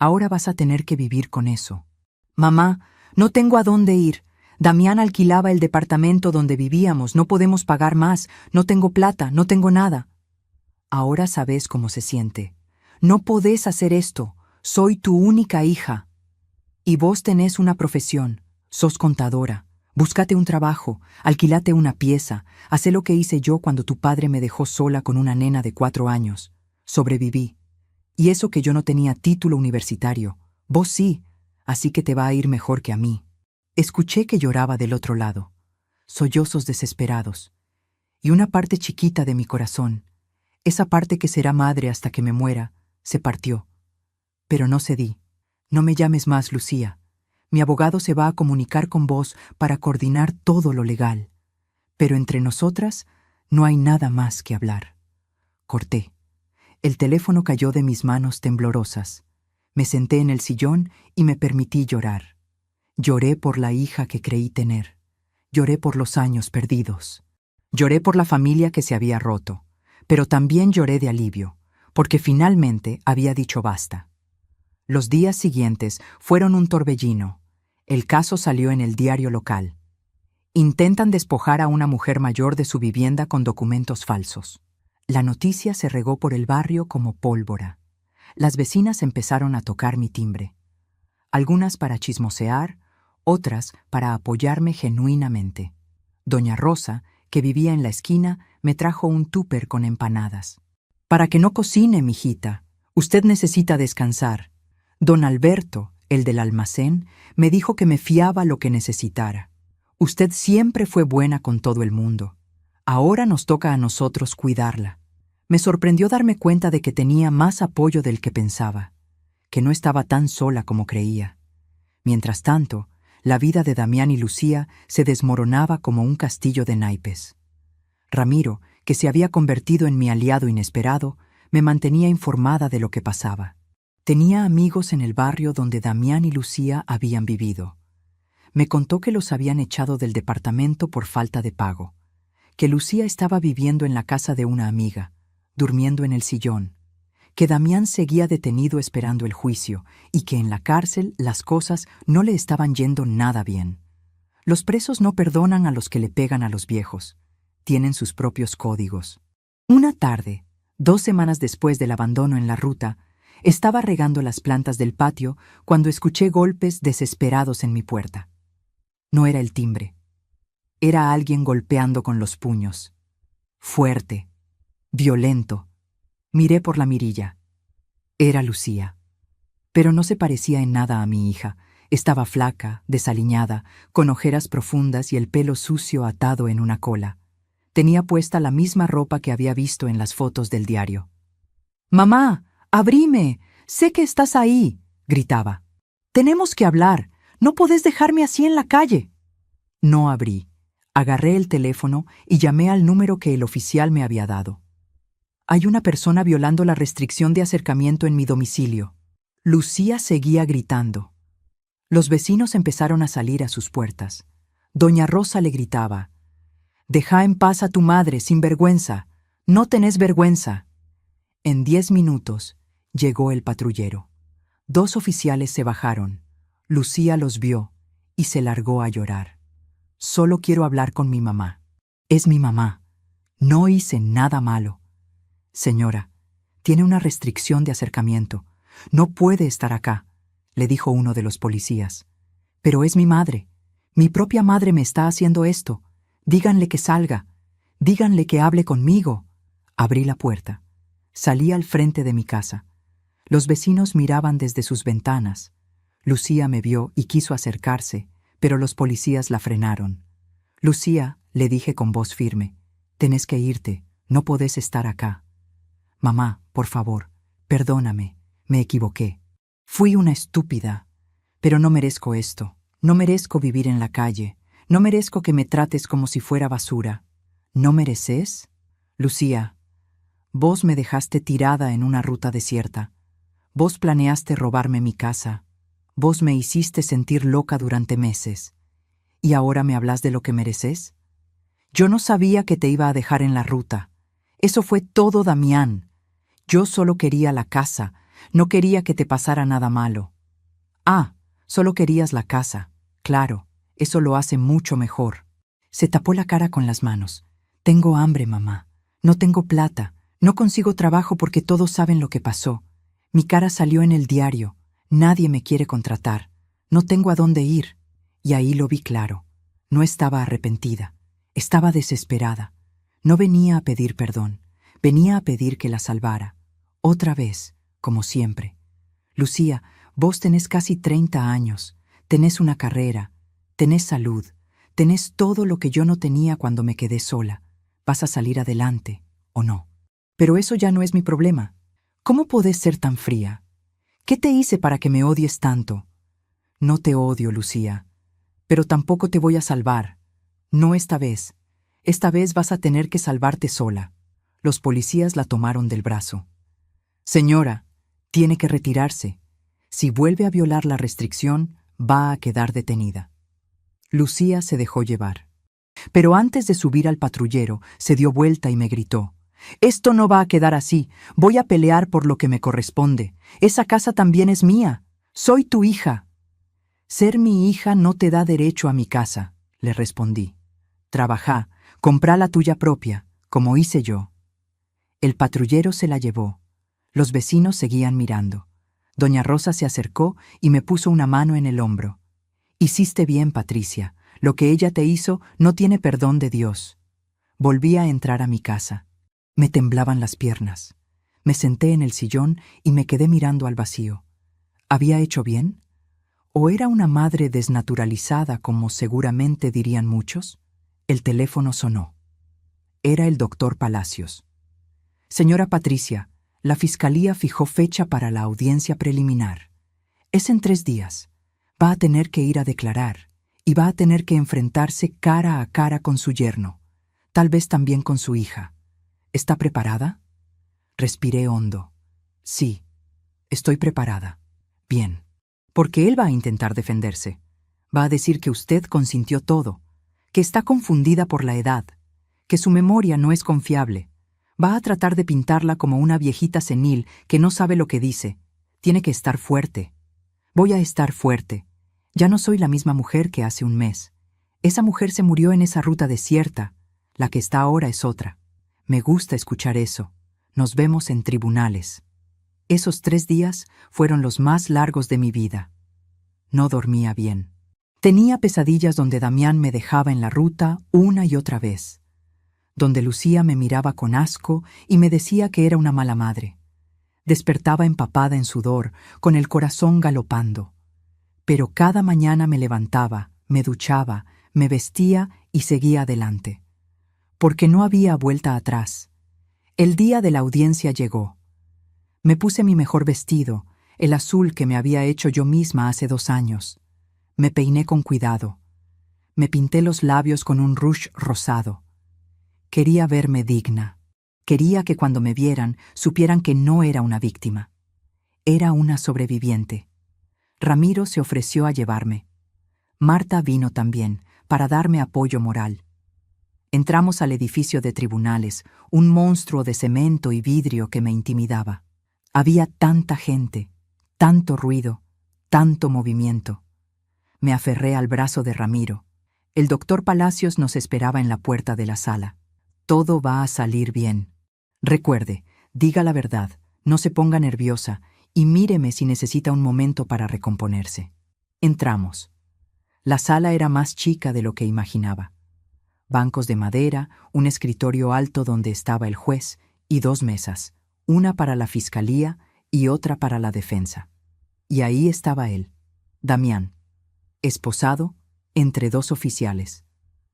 Ahora vas a tener que vivir con eso. Mamá, no tengo a dónde ir. Damián alquilaba el departamento donde vivíamos, no podemos pagar más, no tengo plata, no tengo nada. Ahora sabes cómo se siente. No podés hacer esto, soy tu única hija. Y vos tenés una profesión, sos contadora. Búscate un trabajo, alquilate una pieza, hacé lo que hice yo cuando tu padre me dejó sola con una nena de 4 años. Sobreviví. Y eso que yo no tenía título universitario, vos sí, así que te va a ir mejor que a mí. Escuché que lloraba del otro lado, sollozos desesperados, y una parte chiquita de mi corazón, esa parte que será madre hasta que me muera, se partió. Pero no cedí. No me llames más, Lucía. Mi abogado se va a comunicar con vos para coordinar todo lo legal. Pero entre nosotras no hay nada más que hablar. Corté. El teléfono cayó de mis manos temblorosas. Me senté en el sillón y me permití llorar. Lloré por la hija que creí tener. Lloré por los años perdidos. Lloré por la familia que se había roto. Pero también lloré de alivio, porque finalmente había dicho basta. Los días siguientes fueron un torbellino. El caso salió en el diario local. Intentan despojar a una mujer mayor de su vivienda con documentos falsos. La noticia se regó por el barrio como pólvora. Las vecinas empezaron a tocar mi timbre. Algunas para chismosear, otras para apoyarme genuinamente. Doña Rosa, que vivía en la esquina, me trajo un tupper con empanadas. «Para que no cocine, mijita. Usted necesita descansar». Don Alberto, el del almacén, me dijo que me fiaba lo que necesitara. «Usted siempre fue buena con todo el mundo. Ahora nos toca a nosotros cuidarla». Me sorprendió darme cuenta de que tenía más apoyo del que pensaba, que no estaba tan sola como creía. Mientras tanto, la vida de Damián y Lucía se desmoronaba como un castillo de naipes. Ramiro, que se había convertido en mi aliado inesperado, me mantenía informada de lo que pasaba. Tenía amigos en el barrio donde Damián y Lucía habían vivido. Me contó que los habían echado del departamento por falta de pago, que Lucía estaba viviendo en la casa de una amiga, durmiendo en el sillón, que Damián seguía detenido esperando el juicio y que en la cárcel las cosas no le estaban yendo nada bien. Los presos no perdonan a los que le pegan a los viejos. Tienen sus propios códigos. Una tarde, 2 semanas después del abandono en la ruta, estaba regando las plantas del patio cuando escuché golpes desesperados en mi puerta. No era el timbre. Era alguien golpeando con los puños. Fuerte, violento. Miré por la mirilla. Era Lucía. Pero no se parecía en nada a mi hija. Estaba flaca, desaliñada, con ojeras profundas y el pelo sucio atado en una cola. Tenía puesta la misma ropa que había visto en las fotos del diario. «¡Mamá! ¡Abrime! Sé que estás ahí», gritaba. «Tenemos que hablar. No podés dejarme así en la calle». No abrí. Agarré el teléfono y llamé al número que el oficial me había dado. Hay una persona violando la restricción de acercamiento en mi domicilio. Lucía seguía gritando. Los vecinos empezaron a salir a sus puertas. Doña Rosa le gritaba: «Deja en paz a tu madre, sinvergüenza. No tenés vergüenza». En 10 minutos llegó el patrullero. 2 oficiales se bajaron. Lucía los vio y se largó a llorar. «Solo quiero hablar con mi mamá. Es mi mamá. No hice nada malo». «Señora, tiene una restricción de acercamiento. No puede estar acá», le dijo uno de los policías. «Pero es mi madre. Mi propia madre me está haciendo esto. Díganle que salga. Díganle que hable conmigo». Abrí la puerta. Salí al frente de mi casa. Los vecinos miraban desde sus ventanas. Lucía me vio y quiso acercarse, pero los policías la frenaron. «Lucía», le dije con voz firme, «tenés que irte. No podés estar acá». «Mamá, por favor, perdóname. Me equivoqué. Fui una estúpida. Pero no merezco esto. No merezco vivir en la calle. No merezco que me trates como si fuera basura». «¿No mereces?» «Lucía, vos me dejaste tirada en una ruta desierta. Vos planeaste robarme mi casa. Vos me hiciste sentir loca durante meses. ¿Y ahora me hablas de lo que mereces? Yo no sabía que te iba a dejar en la ruta. Eso fue todo, Damián. Yo solo quería la casa. No quería que te pasara nada malo». «Ah, solo querías la casa. Claro, eso lo hace mucho mejor». Se tapó la cara con las manos. «Tengo hambre, mamá. No tengo plata. No consigo trabajo porque todos saben lo que pasó. Mi cara salió en el diario. Nadie me quiere contratar. No tengo a dónde ir». Y ahí lo vi claro. No estaba arrepentida. Estaba desesperada. No venía a pedir perdón. Venía a pedir que la salvara. Otra vez, como siempre. «Lucía, vos tenés casi 30 años. Tenés una carrera. Tenés salud. Tenés todo lo que yo no tenía cuando me quedé sola. Vas a salir adelante, ¿o no? Pero eso ya no es mi problema. ¿Cómo podés ser tan fría? ¿Qué te hice para que me odies tanto?» «No te odio, Lucía. Pero tampoco te voy a salvar. No esta vez. Esta vez vas a tener que salvarte sola». Los policías la tomaron del brazo. «Señora, tiene que retirarse. Si vuelve a violar la restricción, va a quedar detenida». Lucía se dejó llevar. Pero antes de subir al patrullero, se dio vuelta y me gritó: «Esto no va a quedar así. Voy a pelear por lo que me corresponde. Esa casa también es mía. Soy tu hija». «Ser mi hija no te da derecho a mi casa», le respondí. «Trabajá, comprá la tuya propia, como hice yo». El patrullero se la llevó. Los vecinos seguían mirando. Doña Rosa se acercó y me puso una mano en el hombro. «Hiciste bien, Patricia. Lo que ella te hizo no tiene perdón de Dios». Volví a entrar a mi casa. Me temblaban las piernas. Me senté en el sillón y me quedé mirando al vacío. ¿Había hecho bien? ¿O era una madre desnaturalizada, como seguramente dirían muchos? El teléfono sonó. Era el doctor Palacios. «Señora Patricia, la Fiscalía fijó fecha para la audiencia preliminar. Es en 3 días. Va a tener que ir a declarar y va a tener que enfrentarse cara a cara con su yerno, tal vez también con su hija. ¿Está preparada?» Respiré hondo. «Sí, estoy preparada». «Bien, porque él va a intentar defenderse. Va a decir que usted consintió todo, que está confundida por la edad, que su memoria no es confiable. Va a tratar de pintarla como una viejita senil que no sabe lo que dice. Tiene que estar fuerte. Voy a estar fuerte. Ya no soy la misma mujer que hace un mes. Esa mujer se murió en esa ruta desierta. La que está ahora es otra. Me gusta escuchar eso. Nos vemos en tribunales». Esos 3 días fueron los más largos de mi vida. No dormía bien. Tenía pesadillas donde Damián me dejaba en la ruta una y otra vez, donde Lucía me miraba con asco y me decía que era una mala madre. Despertaba empapada en sudor, con el corazón galopando. Pero cada mañana me levantaba, me duchaba, me vestía y seguía adelante. Porque no había vuelta atrás. El día de la audiencia llegó. Me puse mi mejor vestido, el azul que me había hecho yo misma hace 2 años. Me peiné con cuidado. Me pinté los labios con un rouge rosado. Quería verme digna. Quería que cuando me vieran supieran que no era una víctima. Era una sobreviviente. Ramiro se ofreció a llevarme. Marta vino también, para darme apoyo moral. Entramos al edificio de tribunales, un monstruo de cemento y vidrio que me intimidaba. Había tanta gente, tanto ruido, tanto movimiento. Me aferré al brazo de Ramiro. El doctor Palacios nos esperaba en la puerta de la sala. Todo va a salir bien. Recuerde, diga la verdad, no se ponga nerviosa y míreme si necesita un momento para recomponerse. Entramos. La sala era más chica de lo que imaginaba. Bancos de madera, un escritorio alto donde estaba el juez y 2 mesas, una para la fiscalía y otra para la defensa. Y ahí estaba él, Damián, esposado entre 2 oficiales,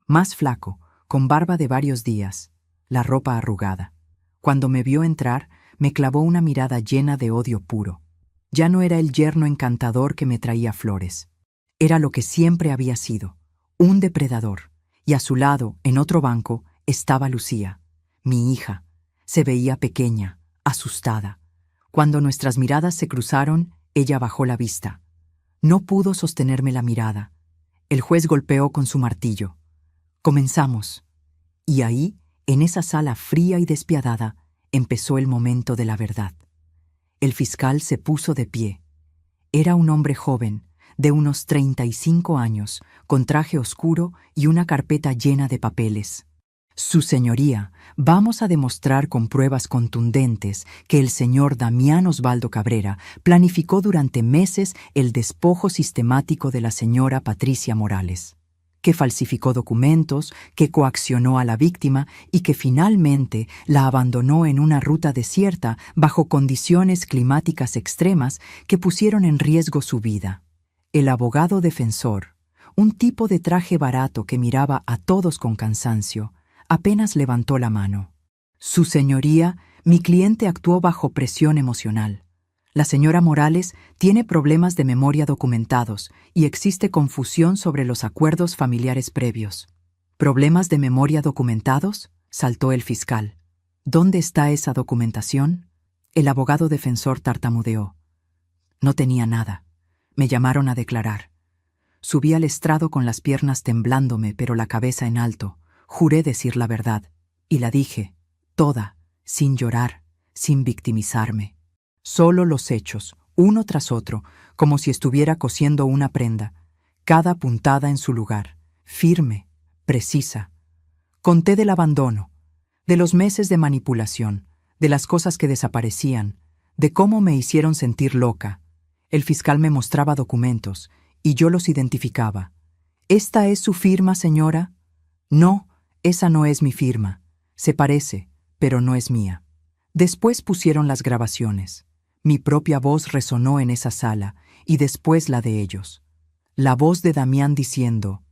más flaco, con barba de varios días, la ropa arrugada. Cuando me vio entrar, me clavó una mirada llena de odio puro. Ya no era el yerno encantador que me traía flores. Era lo que siempre había sido, un depredador. Y a su lado, en otro banco, estaba Lucía, mi hija. Se veía pequeña, asustada. Cuando nuestras miradas se cruzaron, ella bajó la vista. No pudo sostenerme la mirada. El juez golpeó con su martillo. Comenzamos. Y ahí, en esa sala fría y despiadada, empezó el momento de la verdad. El fiscal se puso de pie. Era un hombre joven, de unos 35 años, con traje oscuro y una carpeta llena de papeles. Su señoría, vamos a demostrar con pruebas contundentes que el señor Damián Osvaldo Cabrera planificó durante meses el despojo sistemático de la señora Patricia Morales, que falsificó documentos, que coaccionó a la víctima y que finalmente la abandonó en una ruta desierta bajo condiciones climáticas extremas que pusieron en riesgo su vida. El abogado defensor, un tipo de traje barato que miraba a todos con cansancio, apenas levantó la mano. Su señoría, mi cliente actuó bajo presión emocional. La señora Morales tiene problemas de memoria documentados y existe confusión sobre los acuerdos familiares previos. ¿Problemas de memoria documentados?, saltó el fiscal. ¿Dónde está esa documentación? El abogado defensor tartamudeó. No tenía nada. Me llamaron a declarar. Subí al estrado con las piernas temblándome, pero la cabeza en alto. Juré decir la verdad, y la dije, toda, sin llorar, sin victimizarme. Solo los hechos, uno tras otro, como si estuviera cosiendo una prenda, cada puntada en su lugar, firme, precisa. Conté del abandono, de los meses de manipulación, de las cosas que desaparecían, de cómo me hicieron sentir loca. El fiscal me mostraba documentos, y yo los identificaba. ¿Esta es su firma, señora? No, esa no es mi firma. Se parece, pero no es mía. Después pusieron las grabaciones. Mi propia voz resonó en esa sala, y después la de ellos. La voz de Damián diciendo,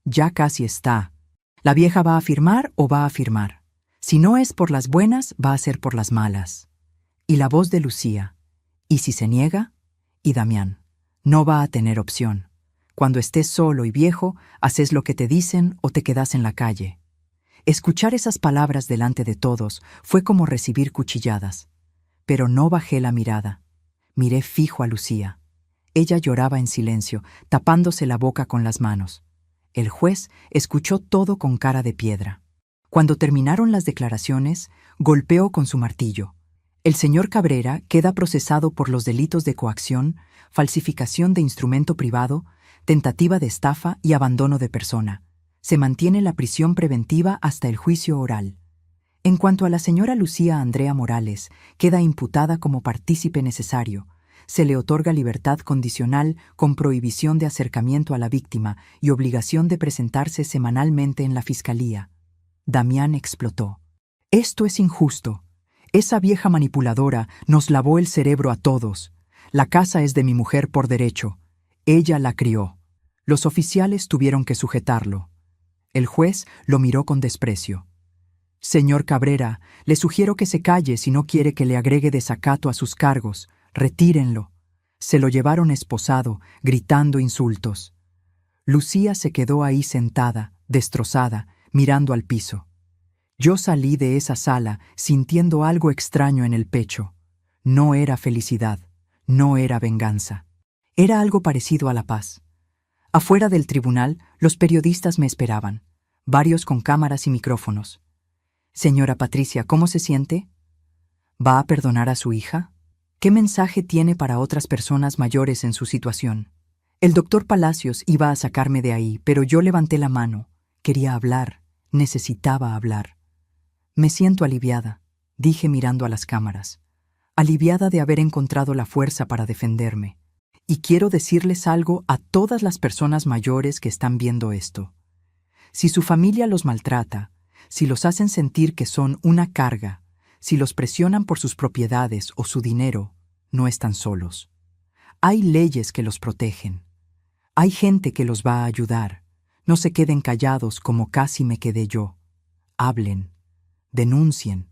«Ya casi está. ¿La vieja va a firmar o va a firmar? Si no es por las buenas, va a ser por las malas». Y la voz de Lucía, «¿Y si se niega?» Y Damián, «No va a tener opción. Cuando estés solo y viejo, haces lo que te dicen o te quedas en la calle». Escuchar esas palabras delante de todos fue como recibir cuchilladas. Pero no bajé la mirada. Miré fijo a Lucía. Ella lloraba en silencio, tapándose la boca con las manos. El juez escuchó todo con cara de piedra. Cuando terminaron las declaraciones, golpeó con su martillo. El señor Cabrera queda procesado por los delitos de coacción, falsificación de instrumento privado, tentativa de estafa y abandono de persona. Se mantiene la prisión preventiva hasta el juicio oral. En cuanto a la señora Lucía Andrea Morales, queda imputada como partícipe necesario. Se le otorga libertad condicional con prohibición de acercamiento a la víctima y obligación de presentarse semanalmente en la fiscalía. Damián explotó. «Esto es injusto. Esa vieja manipuladora nos lavó el cerebro a todos. La casa es de mi mujer por derecho. Ella la crió. Los oficiales tuvieron que sujetarlo». El juez lo miró con desprecio. «Señor Cabrera, le sugiero que se calle si no quiere que le agregue desacato a sus cargos. Retírenlo». Se lo llevaron esposado, gritando insultos. Lucía se quedó ahí sentada, destrozada, mirando al piso. Yo salí de esa sala sintiendo algo extraño en el pecho. No era felicidad, no era venganza. Era algo parecido a la paz. Afuera del tribunal, los periodistas me esperaban, varios con cámaras y micrófonos. Señora Patricia, ¿cómo se siente? ¿Va a perdonar a su hija? ¿Qué mensaje tiene para otras personas mayores en su situación? El doctor Palacios iba a sacarme de ahí, pero yo levanté la mano. Quería hablar, necesitaba hablar. Me siento aliviada, dije mirando a las cámaras. Aliviada de haber encontrado la fuerza para defenderme. Y quiero decirles algo a todas las personas mayores que están viendo esto. Si su familia los maltrata, si los hacen sentir que son una carga, si los presionan por sus propiedades o su dinero, no están solos. Hay leyes que los protegen. Hay gente que los va a ayudar. No se queden callados como casi me quedé yo. Hablen, denuncien,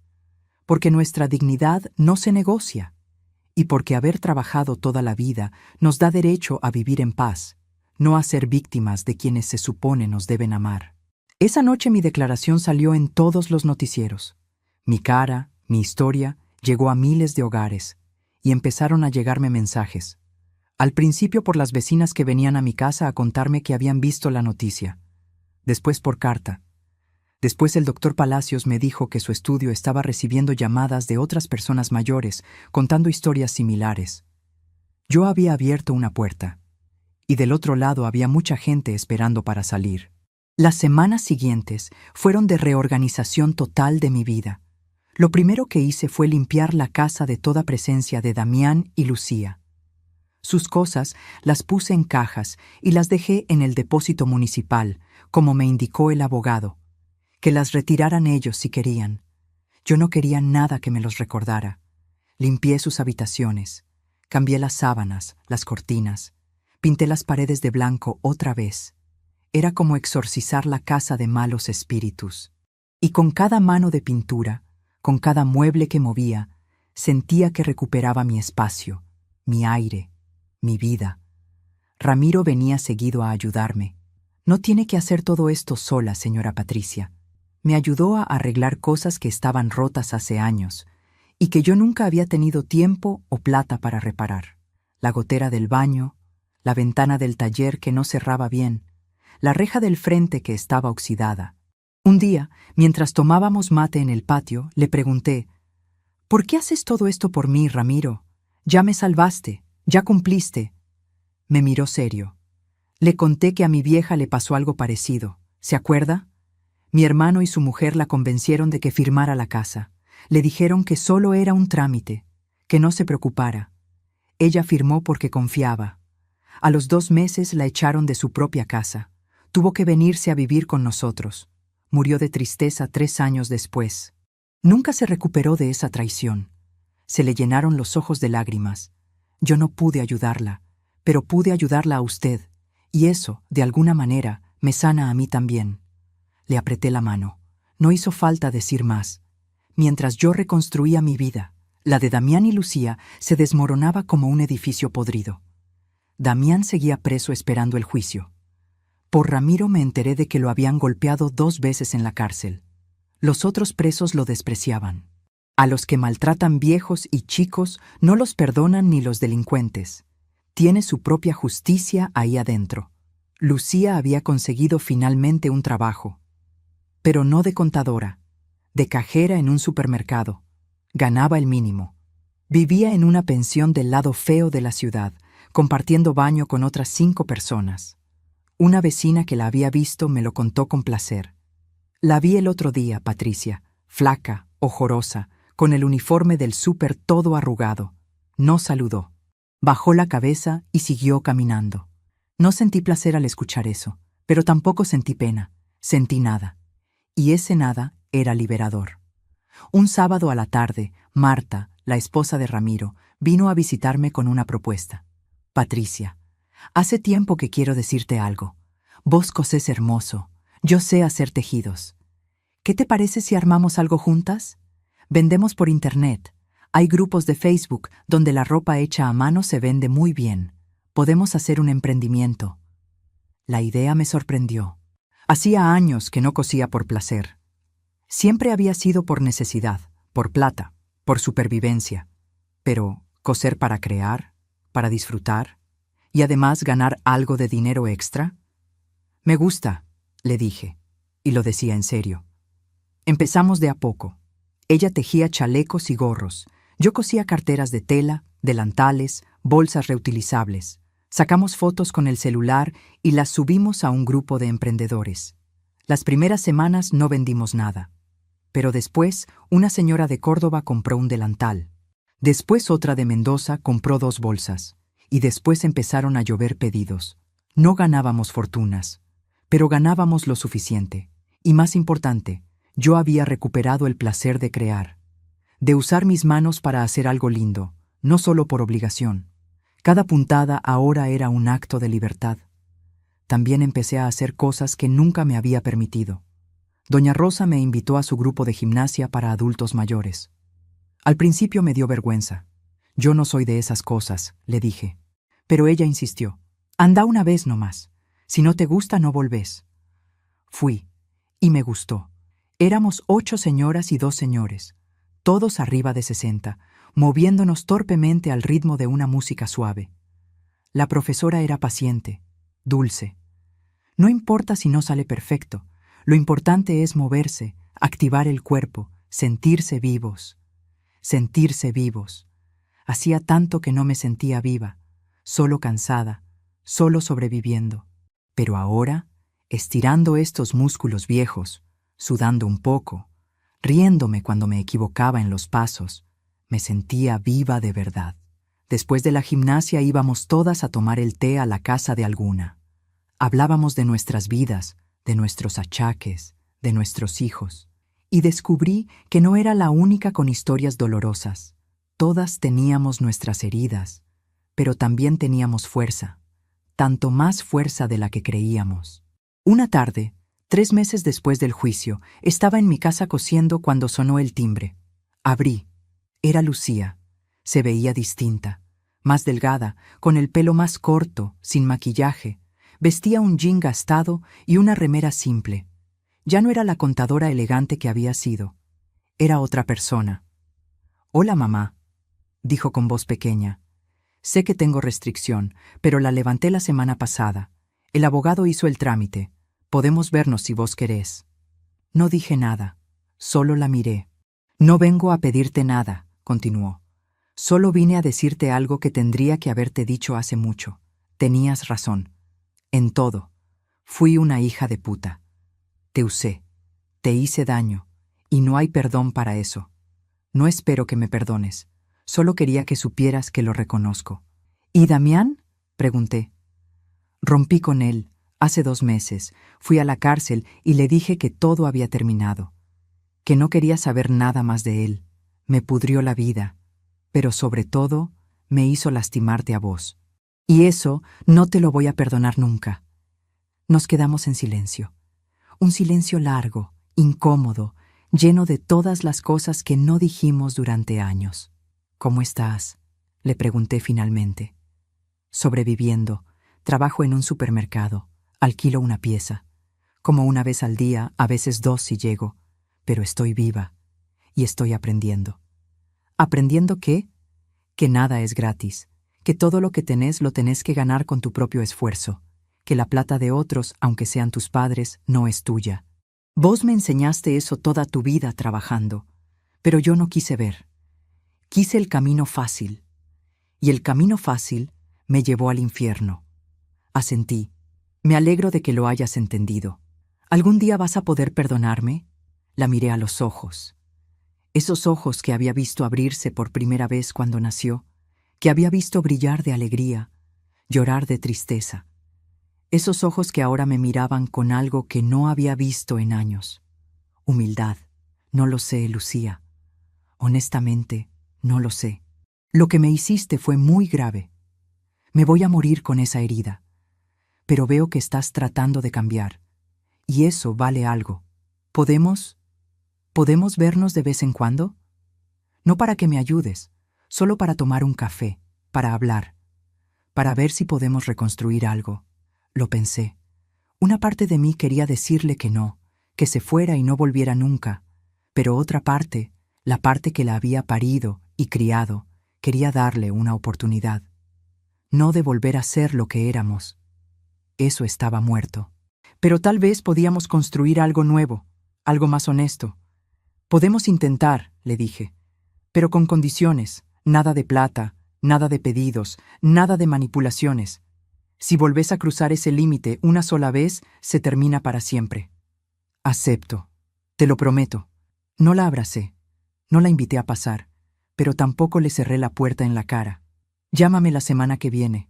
porque nuestra dignidad no se negocia y porque haber trabajado toda la vida nos da derecho a vivir en paz, no a ser víctimas de quienes se supone nos deben amar. Esa noche mi declaración salió en todos los noticieros. Mi cara, mi historia, llegó a miles de hogares y empezaron a llegarme mensajes. Al principio por las vecinas que venían a mi casa a contarme que habían visto la noticia. Después por carta. Después el doctor Palacios me dijo que su estudio estaba recibiendo llamadas de otras personas mayores contando historias similares. Yo había abierto una puerta, y del otro lado había mucha gente esperando para salir. Las semanas siguientes fueron de reorganización total de mi vida. Lo primero que hice fue limpiar la casa de toda presencia de Damián y Lucía. Sus cosas las puse en cajas y las dejé en el depósito municipal, como me indicó el abogado. Que las retiraran ellos si querían. Yo no quería nada que me los recordara. Limpié sus habitaciones, cambié las sábanas, las cortinas, pinté las paredes de blanco otra vez. Era como exorcizar la casa de malos espíritus. Y con cada mano de pintura, con cada mueble que movía, sentía que recuperaba mi espacio, mi aire, mi vida. Ramiro venía seguido a ayudarme. No tiene que hacer todo esto sola, señora Patricia. Me ayudó a arreglar cosas que estaban rotas hace años y que yo nunca había tenido tiempo o plata para reparar. La gotera del baño, la ventana del taller que no cerraba bien, la reja del frente que estaba oxidada. Un día, mientras tomábamos mate en el patio, le pregunté, ¿por qué haces todo esto por mí, Ramiro? Ya me salvaste, ya cumpliste. Me miró serio. Le conté que a mi vieja le pasó algo parecido. ¿Se acuerda? Mi hermano y su mujer la convencieron de que firmara la casa. Le dijeron que solo era un trámite, que no se preocupara. Ella firmó porque confiaba. A los 2 meses la echaron de su propia casa. Tuvo que venirse a vivir con nosotros. Murió de tristeza 3 años después. Nunca se recuperó de esa traición. Se le llenaron los ojos de lágrimas. Yo no pude ayudarla, pero pude ayudarla a usted, y eso, de alguna manera, me sana a mí también. Le apreté la mano. No hizo falta decir más. Mientras yo reconstruía mi vida, la de Damián y Lucía se desmoronaba como un edificio podrido. Damián seguía preso esperando el juicio. Por Ramiro me enteré de que lo habían golpeado 2 veces en la cárcel. Los otros presos lo despreciaban. A los que maltratan viejos y chicos no los perdonan ni los delincuentes. Tiene su propia justicia ahí adentro. Lucía había conseguido finalmente un trabajo. Pero no de contadora, de cajera en un supermercado. Ganaba el mínimo. Vivía en una pensión del lado feo de la ciudad, compartiendo baño con otras 5 personas. Una vecina que la había visto me lo contó con placer. La vi el otro día, Patricia, flaca, ojorosa, con el uniforme del súper todo arrugado. No saludó. Bajó la cabeza y siguió caminando. No sentí placer al escuchar eso, pero tampoco sentí pena. Sentí nada. Y ese nada era liberador. Un sábado a la tarde, Marta, la esposa de Ramiro, vino a visitarme con una propuesta. Patricia, hace tiempo que quiero decirte algo. Vos cosés hermoso. Yo sé hacer tejidos. ¿Qué te parece si armamos algo juntas? Vendemos por internet. Hay grupos de Facebook donde la ropa hecha a mano se vende muy bien. Podemos hacer un emprendimiento. La idea me sorprendió. Hacía años que no cosía por placer. Siempre había sido por necesidad, por plata, por supervivencia. Pero coser para crear, para disfrutar, y además ganar algo de dinero extra. Me gusta, le dije, y lo decía en serio. Empezamos de a poco. Ella tejía chalecos y gorros. Yo cosía carteras de tela, delantales, bolsas reutilizables. Sacamos fotos con el celular y las subimos a un grupo de emprendedores. Las primeras semanas no vendimos nada. Pero después, una señora de Córdoba compró un delantal. Después otra de Mendoza compró 2 bolsas. Y después empezaron a llover pedidos. No ganábamos fortunas, pero ganábamos lo suficiente. Y más importante, yo había recuperado el placer de crear, de usar mis manos para hacer algo lindo, no solo por obligación. Cada puntada ahora era un acto de libertad. También empecé a hacer cosas que nunca me había permitido. Doña Rosa me invitó a su grupo de gimnasia para adultos mayores. Al principio me dio vergüenza. Yo no soy de esas cosas, le dije. Pero ella insistió. Anda una vez nomás. Si no te gusta, no volvés. Fui, y me gustó. Éramos 8 señoras y 2 señores, todos arriba de 60, moviéndonos torpemente al ritmo de una música suave. La profesora era paciente, dulce. No importa si no sale perfecto, lo importante es moverse, activar el cuerpo, sentirse vivos. Sentirse vivos. Hacía tanto que no me sentía viva, solo cansada, solo sobreviviendo. Pero ahora, estirando estos músculos viejos, sudando un poco, riéndome cuando me equivocaba en los pasos, me sentía viva de verdad. Después de la gimnasia íbamos todas a tomar el té a la casa de alguna. Hablábamos de nuestras vidas, de nuestros achaques, de nuestros hijos. Y descubrí que no era la única con historias dolorosas. Todas teníamos nuestras heridas, pero también teníamos fuerza, tanto más fuerza de la que creíamos. Una tarde, 3 meses después del juicio, estaba en mi casa cosiendo cuando sonó el timbre. Abrí. Era Lucía. Se veía distinta, más delgada, con el pelo más corto, sin maquillaje. Vestía un jean gastado y una remera simple. Ya no era la contadora elegante que había sido. Era otra persona. «Hola, mamá», dijo con voz pequeña. «Sé que tengo restricción, pero la levanté la semana pasada. El abogado hizo el trámite. Podemos vernos si vos querés». No dije nada, solo la miré. «No vengo a pedirte nada», continuó. «Solo vine a decirte algo que tendría que haberte dicho hace mucho. Tenías razón. En todo. Fui una hija de puta. Te usé. Te hice daño. Y no hay perdón para eso. No espero que me perdones. Solo quería que supieras que lo reconozco». «¿Y Damián?», pregunté. «Rompí con él. Hace 2 meses. Fui a la cárcel y le dije que todo había terminado. Que no quería saber nada más de él. Me pudrió la vida. Pero sobre todo, me hizo lastimarte a vos. Y eso no te lo voy a perdonar nunca». Nos quedamos en silencio. Un silencio largo, incómodo, lleno de todas las cosas que no dijimos durante años. «¿Cómo estás?», le pregunté finalmente. «Sobreviviendo. Trabajo en un supermercado. Alquilo una pieza. Como una vez al día, a veces 2 si llego. Pero estoy viva. Y estoy aprendiendo». «¿Aprendiendo qué?». «Que nada es gratis. Que todo lo que tenés lo tenés que ganar con tu propio esfuerzo. Que la plata de otros, aunque sean tus padres, no es tuya. Vos me enseñaste eso toda tu vida trabajando. Pero yo no quise ver. Quise el camino fácil. Y el camino fácil me llevó al infierno». Asentí. «Me alegro de que lo hayas entendido. ¿Algún día vas a poder perdonarme?». La miré a los ojos. Esos ojos que había visto abrirse por primera vez cuando nació, que había visto brillar de alegría, llorar de tristeza. Esos ojos que ahora me miraban con algo que no había visto en años. Humildad. No lo sé, Lucía. Honestamente, no lo sé. Lo que me hiciste fue muy grave. Me voy a morir con esa herida. Pero veo que estás tratando de cambiar. Y eso vale algo. ¿Podemos vernos de vez en cuando? No para que me ayudes, solo para tomar un café, para hablar, para ver si podemos reconstruir algo». Lo pensé. Una parte de mí quería decirle que no, que se fuera y no volviera nunca, pero otra parte, la parte que la había parido y criado, quería darle una oportunidad. No de volver a ser lo que éramos. Eso estaba muerto. Pero tal vez podíamos construir algo nuevo, algo más honesto. Podemos intentar, le dije, pero con condiciones, nada de plata, nada de pedidos, nada de manipulaciones. Si volvés a cruzar ese límite una sola vez, se termina para siempre. Acepto, te lo prometo. No la abracé, no la invité a pasar, pero tampoco le cerré la puerta en la cara. Llámame la semana que viene.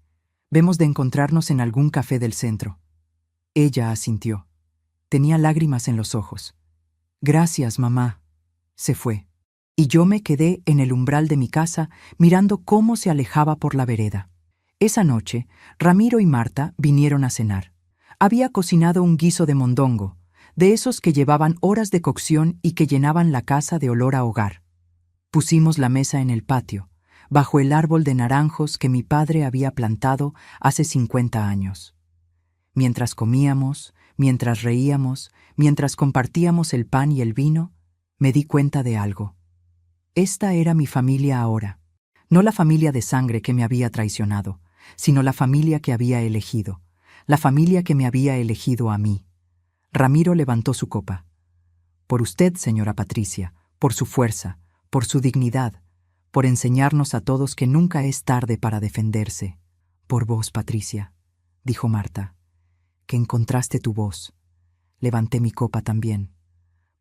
Vemos de encontrarnos en algún café del centro. Ella asintió. Tenía lágrimas en los ojos. Gracias, mamá. Se fue. Y yo me quedé en el umbral de mi casa mirando cómo se alejaba por la vereda. Esa noche, Ramiro y Marta vinieron a cenar. Había cocinado un guiso de mondongo, de esos que llevaban horas de cocción y que llenaban la casa de olor a hogar. Pusimos la mesa en el patio, bajo el árbol de naranjos que mi padre había plantado hace 50 años. Mientras comíamos, mientras reíamos, mientras compartíamos el pan y el vino, me di cuenta de algo. Esta era mi familia ahora, no la familia de sangre que me había traicionado, sino la familia que había elegido, la familia que me había elegido a mí. Ramiro levantó su copa. Por usted, señora Patricia, por su fuerza, por su dignidad, por enseñarnos a todos que nunca es tarde para defenderse. Por vos, Patricia, dijo Marta, que encontraste tu voz. Levanté mi copa también.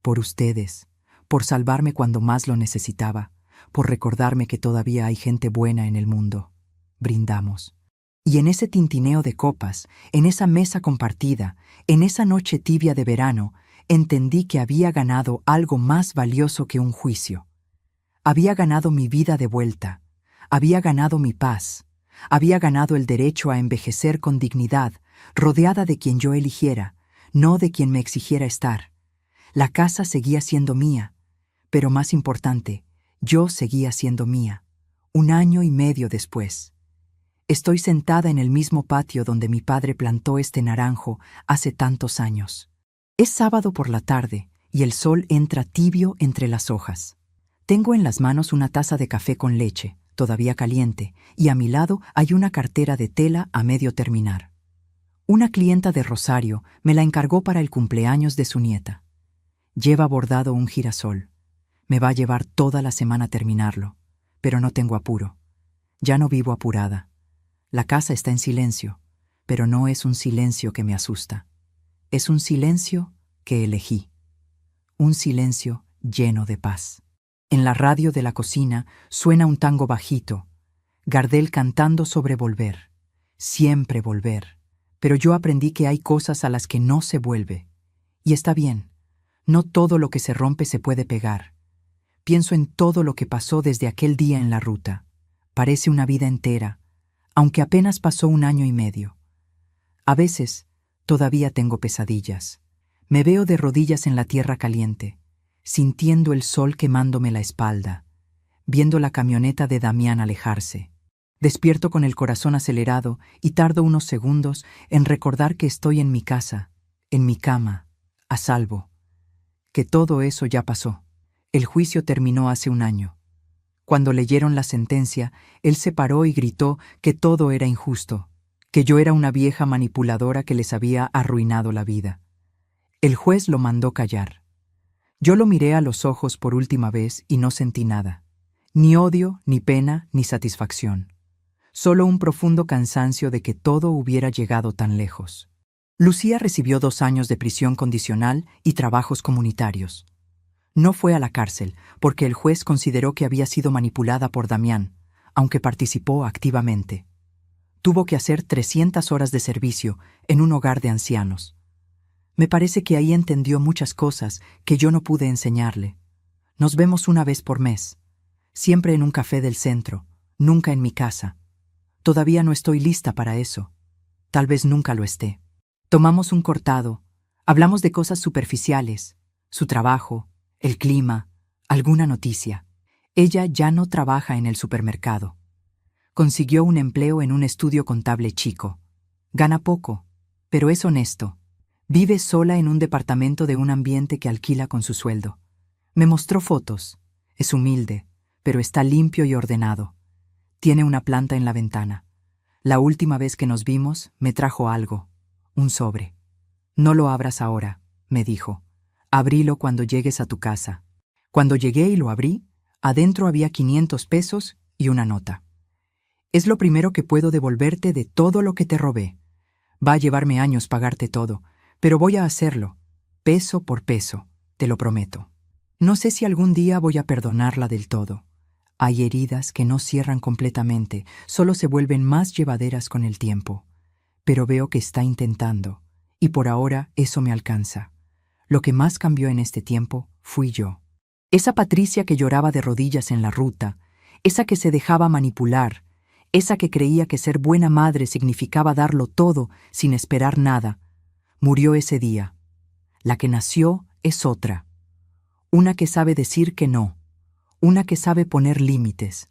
Por ustedes, por salvarme cuando más lo necesitaba, por recordarme que todavía hay gente buena en el mundo. Brindamos. Y en ese tintineo de copas, en esa mesa compartida, en esa noche tibia de verano, entendí que había ganado algo más valioso que un juicio. Había ganado mi vida de vuelta, había ganado mi paz, había ganado el derecho a envejecer con dignidad, rodeada de quien yo eligiera, no de quien me exigiera estar. La casa seguía siendo mía, pero más importante, yo seguía siendo mía, 1 año y medio después. Estoy sentada en el mismo patio donde mi padre plantó este naranjo hace tantos años. Es sábado por la tarde y el sol entra tibio entre las hojas. Tengo en las manos una taza de café con leche, todavía caliente, y a mi lado hay una cartera de tela a medio terminar. Una clienta de Rosario me la encargó para el cumpleaños de su nieta. Lleva bordado un girasol. Me va a llevar toda la semana terminarlo, pero no tengo apuro. Ya no vivo apurada. La casa está en silencio, pero no es un silencio que me asusta. Es un silencio que elegí. Un silencio lleno de paz. En la radio de la cocina suena un tango bajito, Gardel cantando sobre volver. Siempre volver. Pero yo aprendí que hay cosas a las que no se vuelve. Y está bien. No todo lo que se rompe se puede pegar. Pienso en todo lo que pasó desde aquel día en la ruta. Parece una vida entera, aunque apenas pasó 1 año y medio. A veces, todavía tengo pesadillas. Me veo de rodillas en la tierra caliente, sintiendo el sol quemándome la espalda, viendo la camioneta de Damián alejarse. Despierto con el corazón acelerado y tardo unos segundos en recordar que estoy en mi casa, en mi cama, a salvo. Que todo eso ya pasó. El juicio terminó hace 1 año. Cuando leyeron la sentencia, él se paró y gritó que todo era injusto, que yo era una vieja manipuladora que les había arruinado la vida. El juez lo mandó callar. Yo lo miré a los ojos por última vez y no sentí nada. Ni odio, ni pena, ni satisfacción. Solo un profundo cansancio de que todo hubiera llegado tan lejos. Lucía recibió 2 años de prisión condicional y trabajos comunitarios. No fue a la cárcel, porque el juez consideró que había sido manipulada por Damián, aunque participó activamente. Tuvo que hacer 300 horas de servicio en un hogar de ancianos. Me parece que ahí entendió muchas cosas que yo no pude enseñarle. Nos vemos 1 vez por mes, siempre en un café del centro, nunca en mi casa. Todavía no estoy lista para eso. Tal vez nunca lo esté. Tomamos un cortado, hablamos de cosas superficiales, su trabajo, el clima, alguna noticia. Ella ya no trabaja en el supermercado. Consiguió un empleo en un estudio contable chico. Gana poco, pero es honesto. Vive sola en un departamento de un ambiente que alquila con su sueldo. Me mostró fotos. Es humilde, pero está limpio y ordenado. Tiene una planta en la ventana. La última vez que nos vimos, me trajo algo, un sobre. No lo abras ahora, me dijo. Abrilo cuando llegues a tu casa. Cuando llegué y lo abrí, adentro había 500 pesos y una nota. Es lo primero que puedo devolverte de todo lo que te robé. Va a llevarme años pagarte todo, pero voy a hacerlo, peso por peso, te lo prometo. No sé si algún día voy a perdonarla del todo. Hay heridas que no cierran completamente, solo se vuelven más llevaderas con el tiempo. Pero veo que está intentando, y por ahora eso me alcanza. Lo que más cambió en este tiempo fui yo. Esa Patricia que lloraba de rodillas en la ruta, esa que se dejaba manipular, esa que creía que ser buena madre significaba darlo todo sin esperar nada, murió ese día. La que nació es otra. Una que sabe decir que no. Una que sabe poner límites.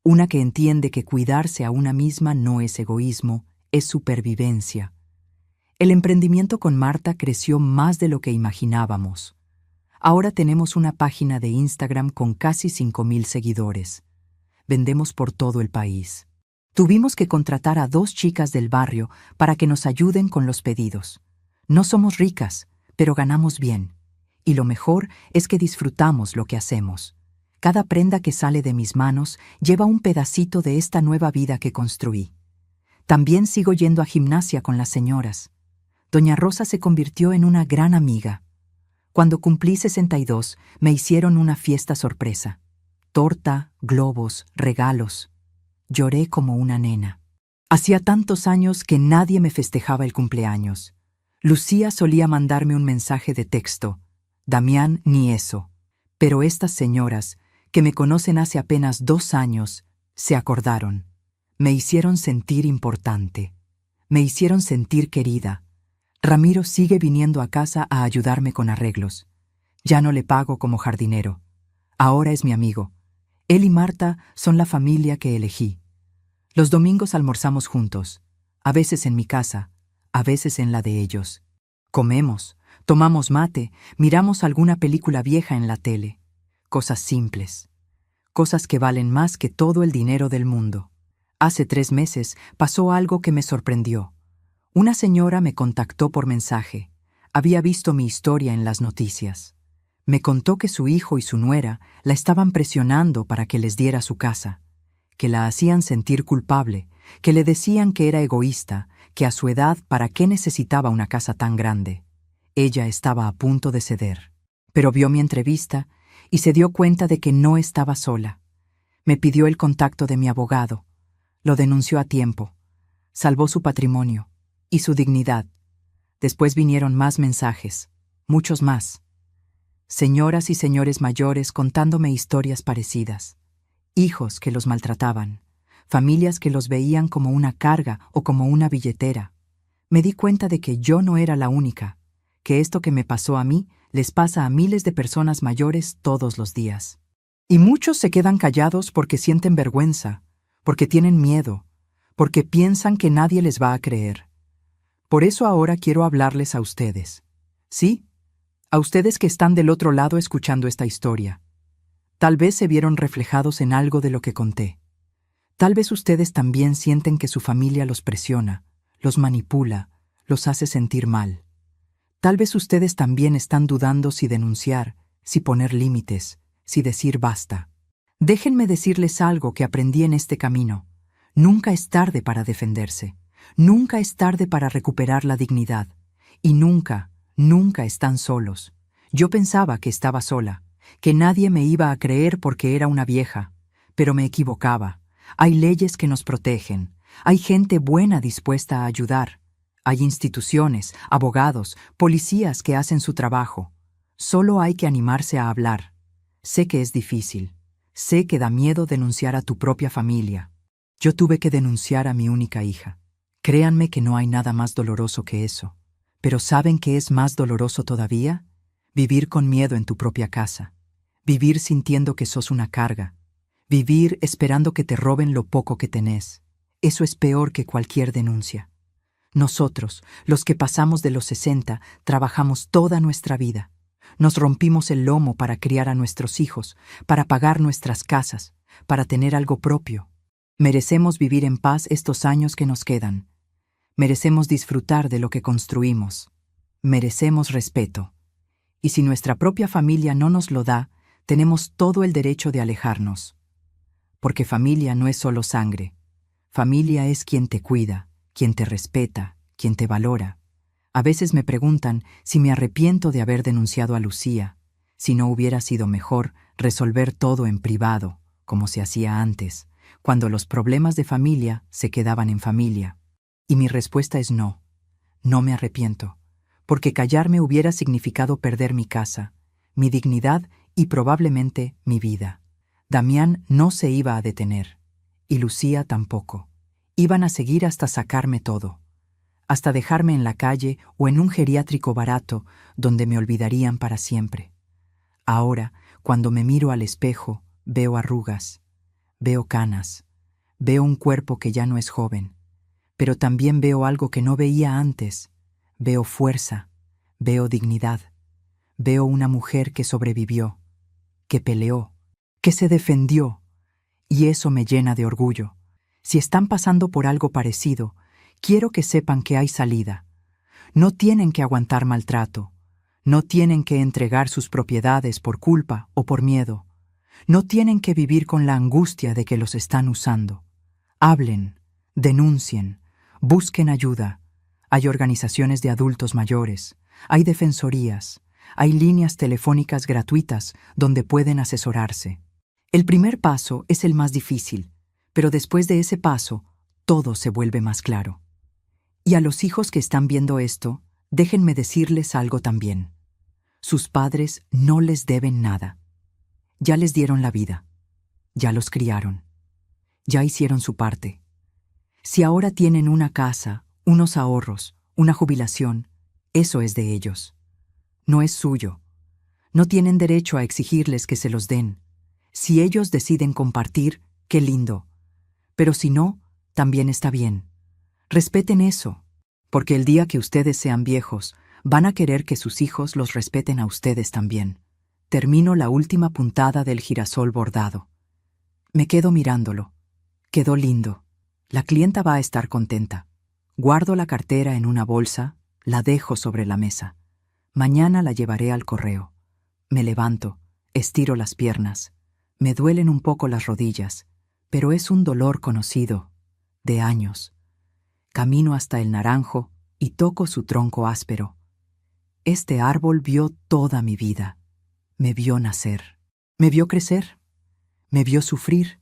Una que entiende que cuidarse a una misma no es egoísmo, es supervivencia. El emprendimiento con Marta creció más de lo que imaginábamos. Ahora tenemos una página de Instagram con casi 5,000 seguidores. Vendemos por todo el país. Tuvimos que contratar a 2 chicas del barrio para que nos ayuden con los pedidos. No somos ricas, pero ganamos bien. Y lo mejor es que disfrutamos lo que hacemos. Cada prenda que sale de mis manos lleva un pedacito de esta nueva vida que construí. También sigo yendo a gimnasia con las señoras. Doña Rosa se convirtió en una gran amiga. Cuando cumplí 62, me hicieron una fiesta sorpresa. Torta, globos, regalos. Lloré como una nena. Hacía tantos años que nadie me festejaba el cumpleaños. Lucía solía mandarme un mensaje de texto. Damián ni eso. Pero estas señoras, que me conocen hace apenas 2 años, se acordaron. Me hicieron sentir importante. Me hicieron sentir querida. Ramiro sigue viniendo a casa a ayudarme con arreglos. Ya no le pago como jardinero. Ahora es mi amigo. Él y Marta son la familia que elegí. Los domingos almorzamos juntos, a veces en mi casa, a veces en la de ellos. Comemos, tomamos mate, miramos alguna película vieja en la tele. Cosas simples. Cosas que valen más que todo el dinero del mundo. Hace 3 meses pasó algo que me sorprendió. Una señora me contactó por mensaje. Había visto mi historia en las noticias. Me contó que su hijo y su nuera la estaban presionando para que les diera su casa, que la hacían sentir culpable, que le decían que era egoísta, que a su edad ¿para qué necesitaba una casa tan grande? Ella estaba a punto de ceder. Pero vio mi entrevista y se dio cuenta de que no estaba sola. Me pidió el contacto de mi abogado. Lo denunció a tiempo. Salvó su patrimonio y su dignidad. Después vinieron más mensajes, muchos más. Señoras y señores mayores contándome historias parecidas. Hijos que los maltrataban. Familias que los veían como una carga o como una billetera. Me di cuenta de que yo no era la única, que esto que me pasó a mí les pasa a miles de personas mayores todos los días. Y muchos se quedan callados porque sienten vergüenza, porque tienen miedo, porque piensan que nadie les va a creer. Por eso ahora quiero hablarles a ustedes. ¿Sí? A ustedes que están del otro lado escuchando esta historia. Tal vez se vieron reflejados en algo de lo que conté. Tal vez ustedes también sienten que su familia los presiona, los manipula, los hace sentir mal. Tal vez ustedes también están dudando si denunciar, si poner límites, si decir basta. Déjenme decirles algo que aprendí en este camino. Nunca es tarde para defenderse. Nunca es tarde para recuperar la dignidad. Y nunca están solos. Yo pensaba que estaba sola, que nadie me iba a creer porque era una vieja, pero me equivocaba. Hay leyes que nos protegen, hay gente buena dispuesta a ayudar, hay instituciones, abogados, policías que hacen su trabajo. Solo hay que animarse a hablar. Sé que es difícil, sé que da miedo denunciar a tu propia familia. Yo tuve que denunciar a mi única hija. Créanme que no hay nada más doloroso que eso. Pero ¿saben qué es más doloroso todavía? Vivir con miedo en tu propia casa. Vivir sintiendo que sos una carga. Vivir esperando que te roben lo poco que tenés. Eso es peor que cualquier denuncia. Nosotros, los que pasamos de los 60, trabajamos toda nuestra vida. Nos rompimos el lomo para criar a nuestros hijos, para pagar nuestras casas, para tener algo propio. Merecemos vivir en paz estos años que nos quedan. Merecemos disfrutar de lo que construimos. Merecemos respeto. Y si nuestra propia familia no nos lo da, tenemos todo el derecho de alejarnos. Porque familia no es solo sangre. Familia es quien te cuida, quien te respeta, quien te valora. A veces me preguntan si me arrepiento de haber denunciado a Lucía, si no hubiera sido mejor resolver todo en privado, como se hacía antes, cuando los problemas de familia se quedaban en familia. Y mi respuesta es no. No me arrepiento, porque callarme hubiera significado perder mi casa, mi dignidad y probablemente mi vida. Damián no se iba a detener, y Lucía tampoco. Iban a seguir hasta sacarme todo, hasta dejarme en la calle o en un geriátrico barato donde me olvidarían para siempre. Ahora, cuando me miro al espejo, veo arrugas, veo canas, veo un cuerpo que ya no es joven, pero también veo algo que no veía antes. Veo fuerza, veo dignidad, veo una mujer que sobrevivió, que peleó, que se defendió, y eso me llena de orgullo. Si están pasando por algo parecido, quiero que sepan que hay salida. No tienen que aguantar maltrato, no tienen que entregar sus propiedades por culpa o por miedo, no tienen que vivir con la angustia de que los están usando. Hablen, denuncien, busquen ayuda. Hay organizaciones de adultos mayores, hay defensorías, hay líneas telefónicas gratuitas donde pueden asesorarse. El primer paso es el más difícil, pero después de ese paso, todo se vuelve más claro. Y a los hijos que están viendo esto, déjenme decirles algo también. Sus padres no les deben nada. Ya les dieron la vida, ya los criaron, ya hicieron su parte. Si ahora tienen una casa, unos ahorros, una jubilación, eso es de ellos. No es suyo. No tienen derecho a exigirles que se los den. Si ellos deciden compartir, qué lindo. Pero si no, también está bien. Respeten eso, porque el día que ustedes sean viejos, van a querer que sus hijos los respeten a ustedes también. Termino la última puntada del girasol bordado. Me quedo mirándolo. Quedó lindo. La clienta va a estar contenta. Guardo la cartera en una bolsa, la dejo sobre la mesa. Mañana la llevaré al correo. Me levanto, estiro las piernas. Me duelen un poco las rodillas, pero es un dolor conocido, de años. Camino hasta el naranjo y toco su tronco áspero. Este árbol vio toda mi vida. Me vio nacer. Me vio crecer. Me vio sufrir.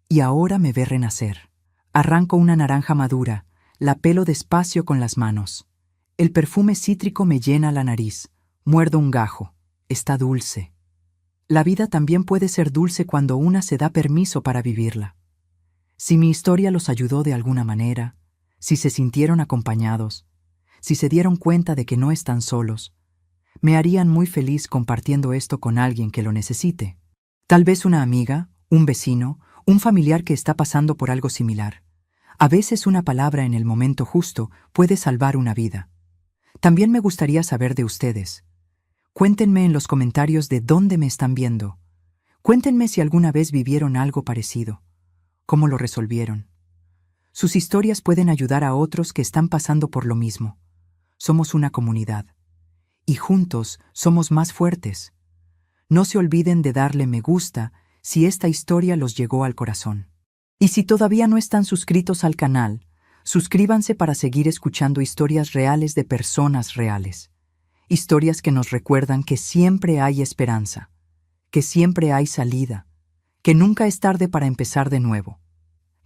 Y ahora me ve renacer. Arranco una naranja madura, la pelo despacio con las manos. El perfume cítrico me llena la nariz. Muerdo un gajo. Está dulce. La vida también puede ser dulce cuando una se da permiso para vivirla. Si mi historia los ayudó de alguna manera, si se sintieron acompañados, si se dieron cuenta de que no están solos, me harían muy feliz compartiendo esto con alguien que lo necesite. Tal vez una amiga, un vecino, un familiar que está pasando por algo similar. A veces una palabra en el momento justo puede salvar una vida. También me gustaría saber de ustedes. Cuéntenme en los comentarios de dónde me están viendo. Cuéntenme si alguna vez vivieron algo parecido. ¿Cómo lo resolvieron? Sus historias pueden ayudar a otros que están pasando por lo mismo. Somos una comunidad. Y juntos somos más fuertes. No se olviden de darle me gusta si esta historia los llegó al corazón. Y si todavía no están suscritos al canal, suscríbanse para seguir escuchando historias reales de personas reales. Historias que nos recuerdan que siempre hay esperanza, que siempre hay salida, que nunca es tarde para empezar de nuevo.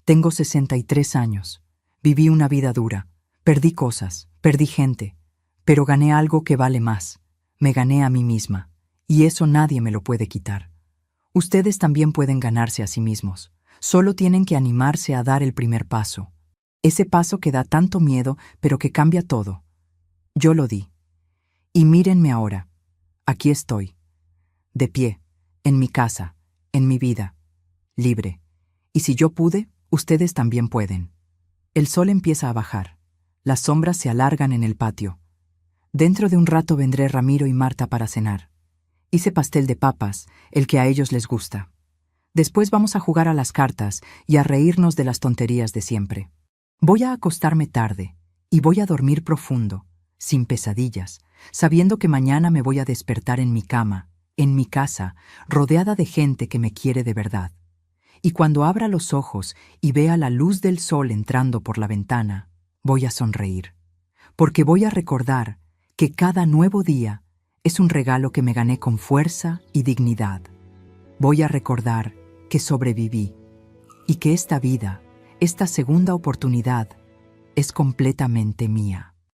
Tengo 63 años. Viví una vida dura. Perdí cosas, perdí gente, pero gané algo que vale más. Me gané a mí misma, y eso nadie me lo puede quitar. Ustedes también pueden ganarse a sí mismos. Solo tienen que animarse a dar el primer paso. Ese paso que da tanto miedo, pero que cambia todo. Yo lo di. Y mírenme ahora. Aquí estoy. De pie, en mi casa, en mi vida. Libre. Y si yo pude, ustedes también pueden. El sol empieza a bajar. Las sombras se alargan en el patio. Dentro de un rato vendré Ramiro y Marta para cenar. Hice pastel de papas, el que a ellos les gusta. Después vamos a jugar a las cartas y a reírnos de las tonterías de siempre. Voy a acostarme tarde y voy a dormir profundo, sin pesadillas, sabiendo que mañana me voy a despertar en mi cama, en mi casa, rodeada de gente que me quiere de verdad. Y cuando abra los ojos y vea la luz del sol entrando por la ventana, voy a sonreír, porque voy a recordar que cada nuevo día es un regalo que me gané con fuerza y dignidad. Voy a recordar que sobreviví y que esta vida, esta segunda oportunidad, es completamente mía.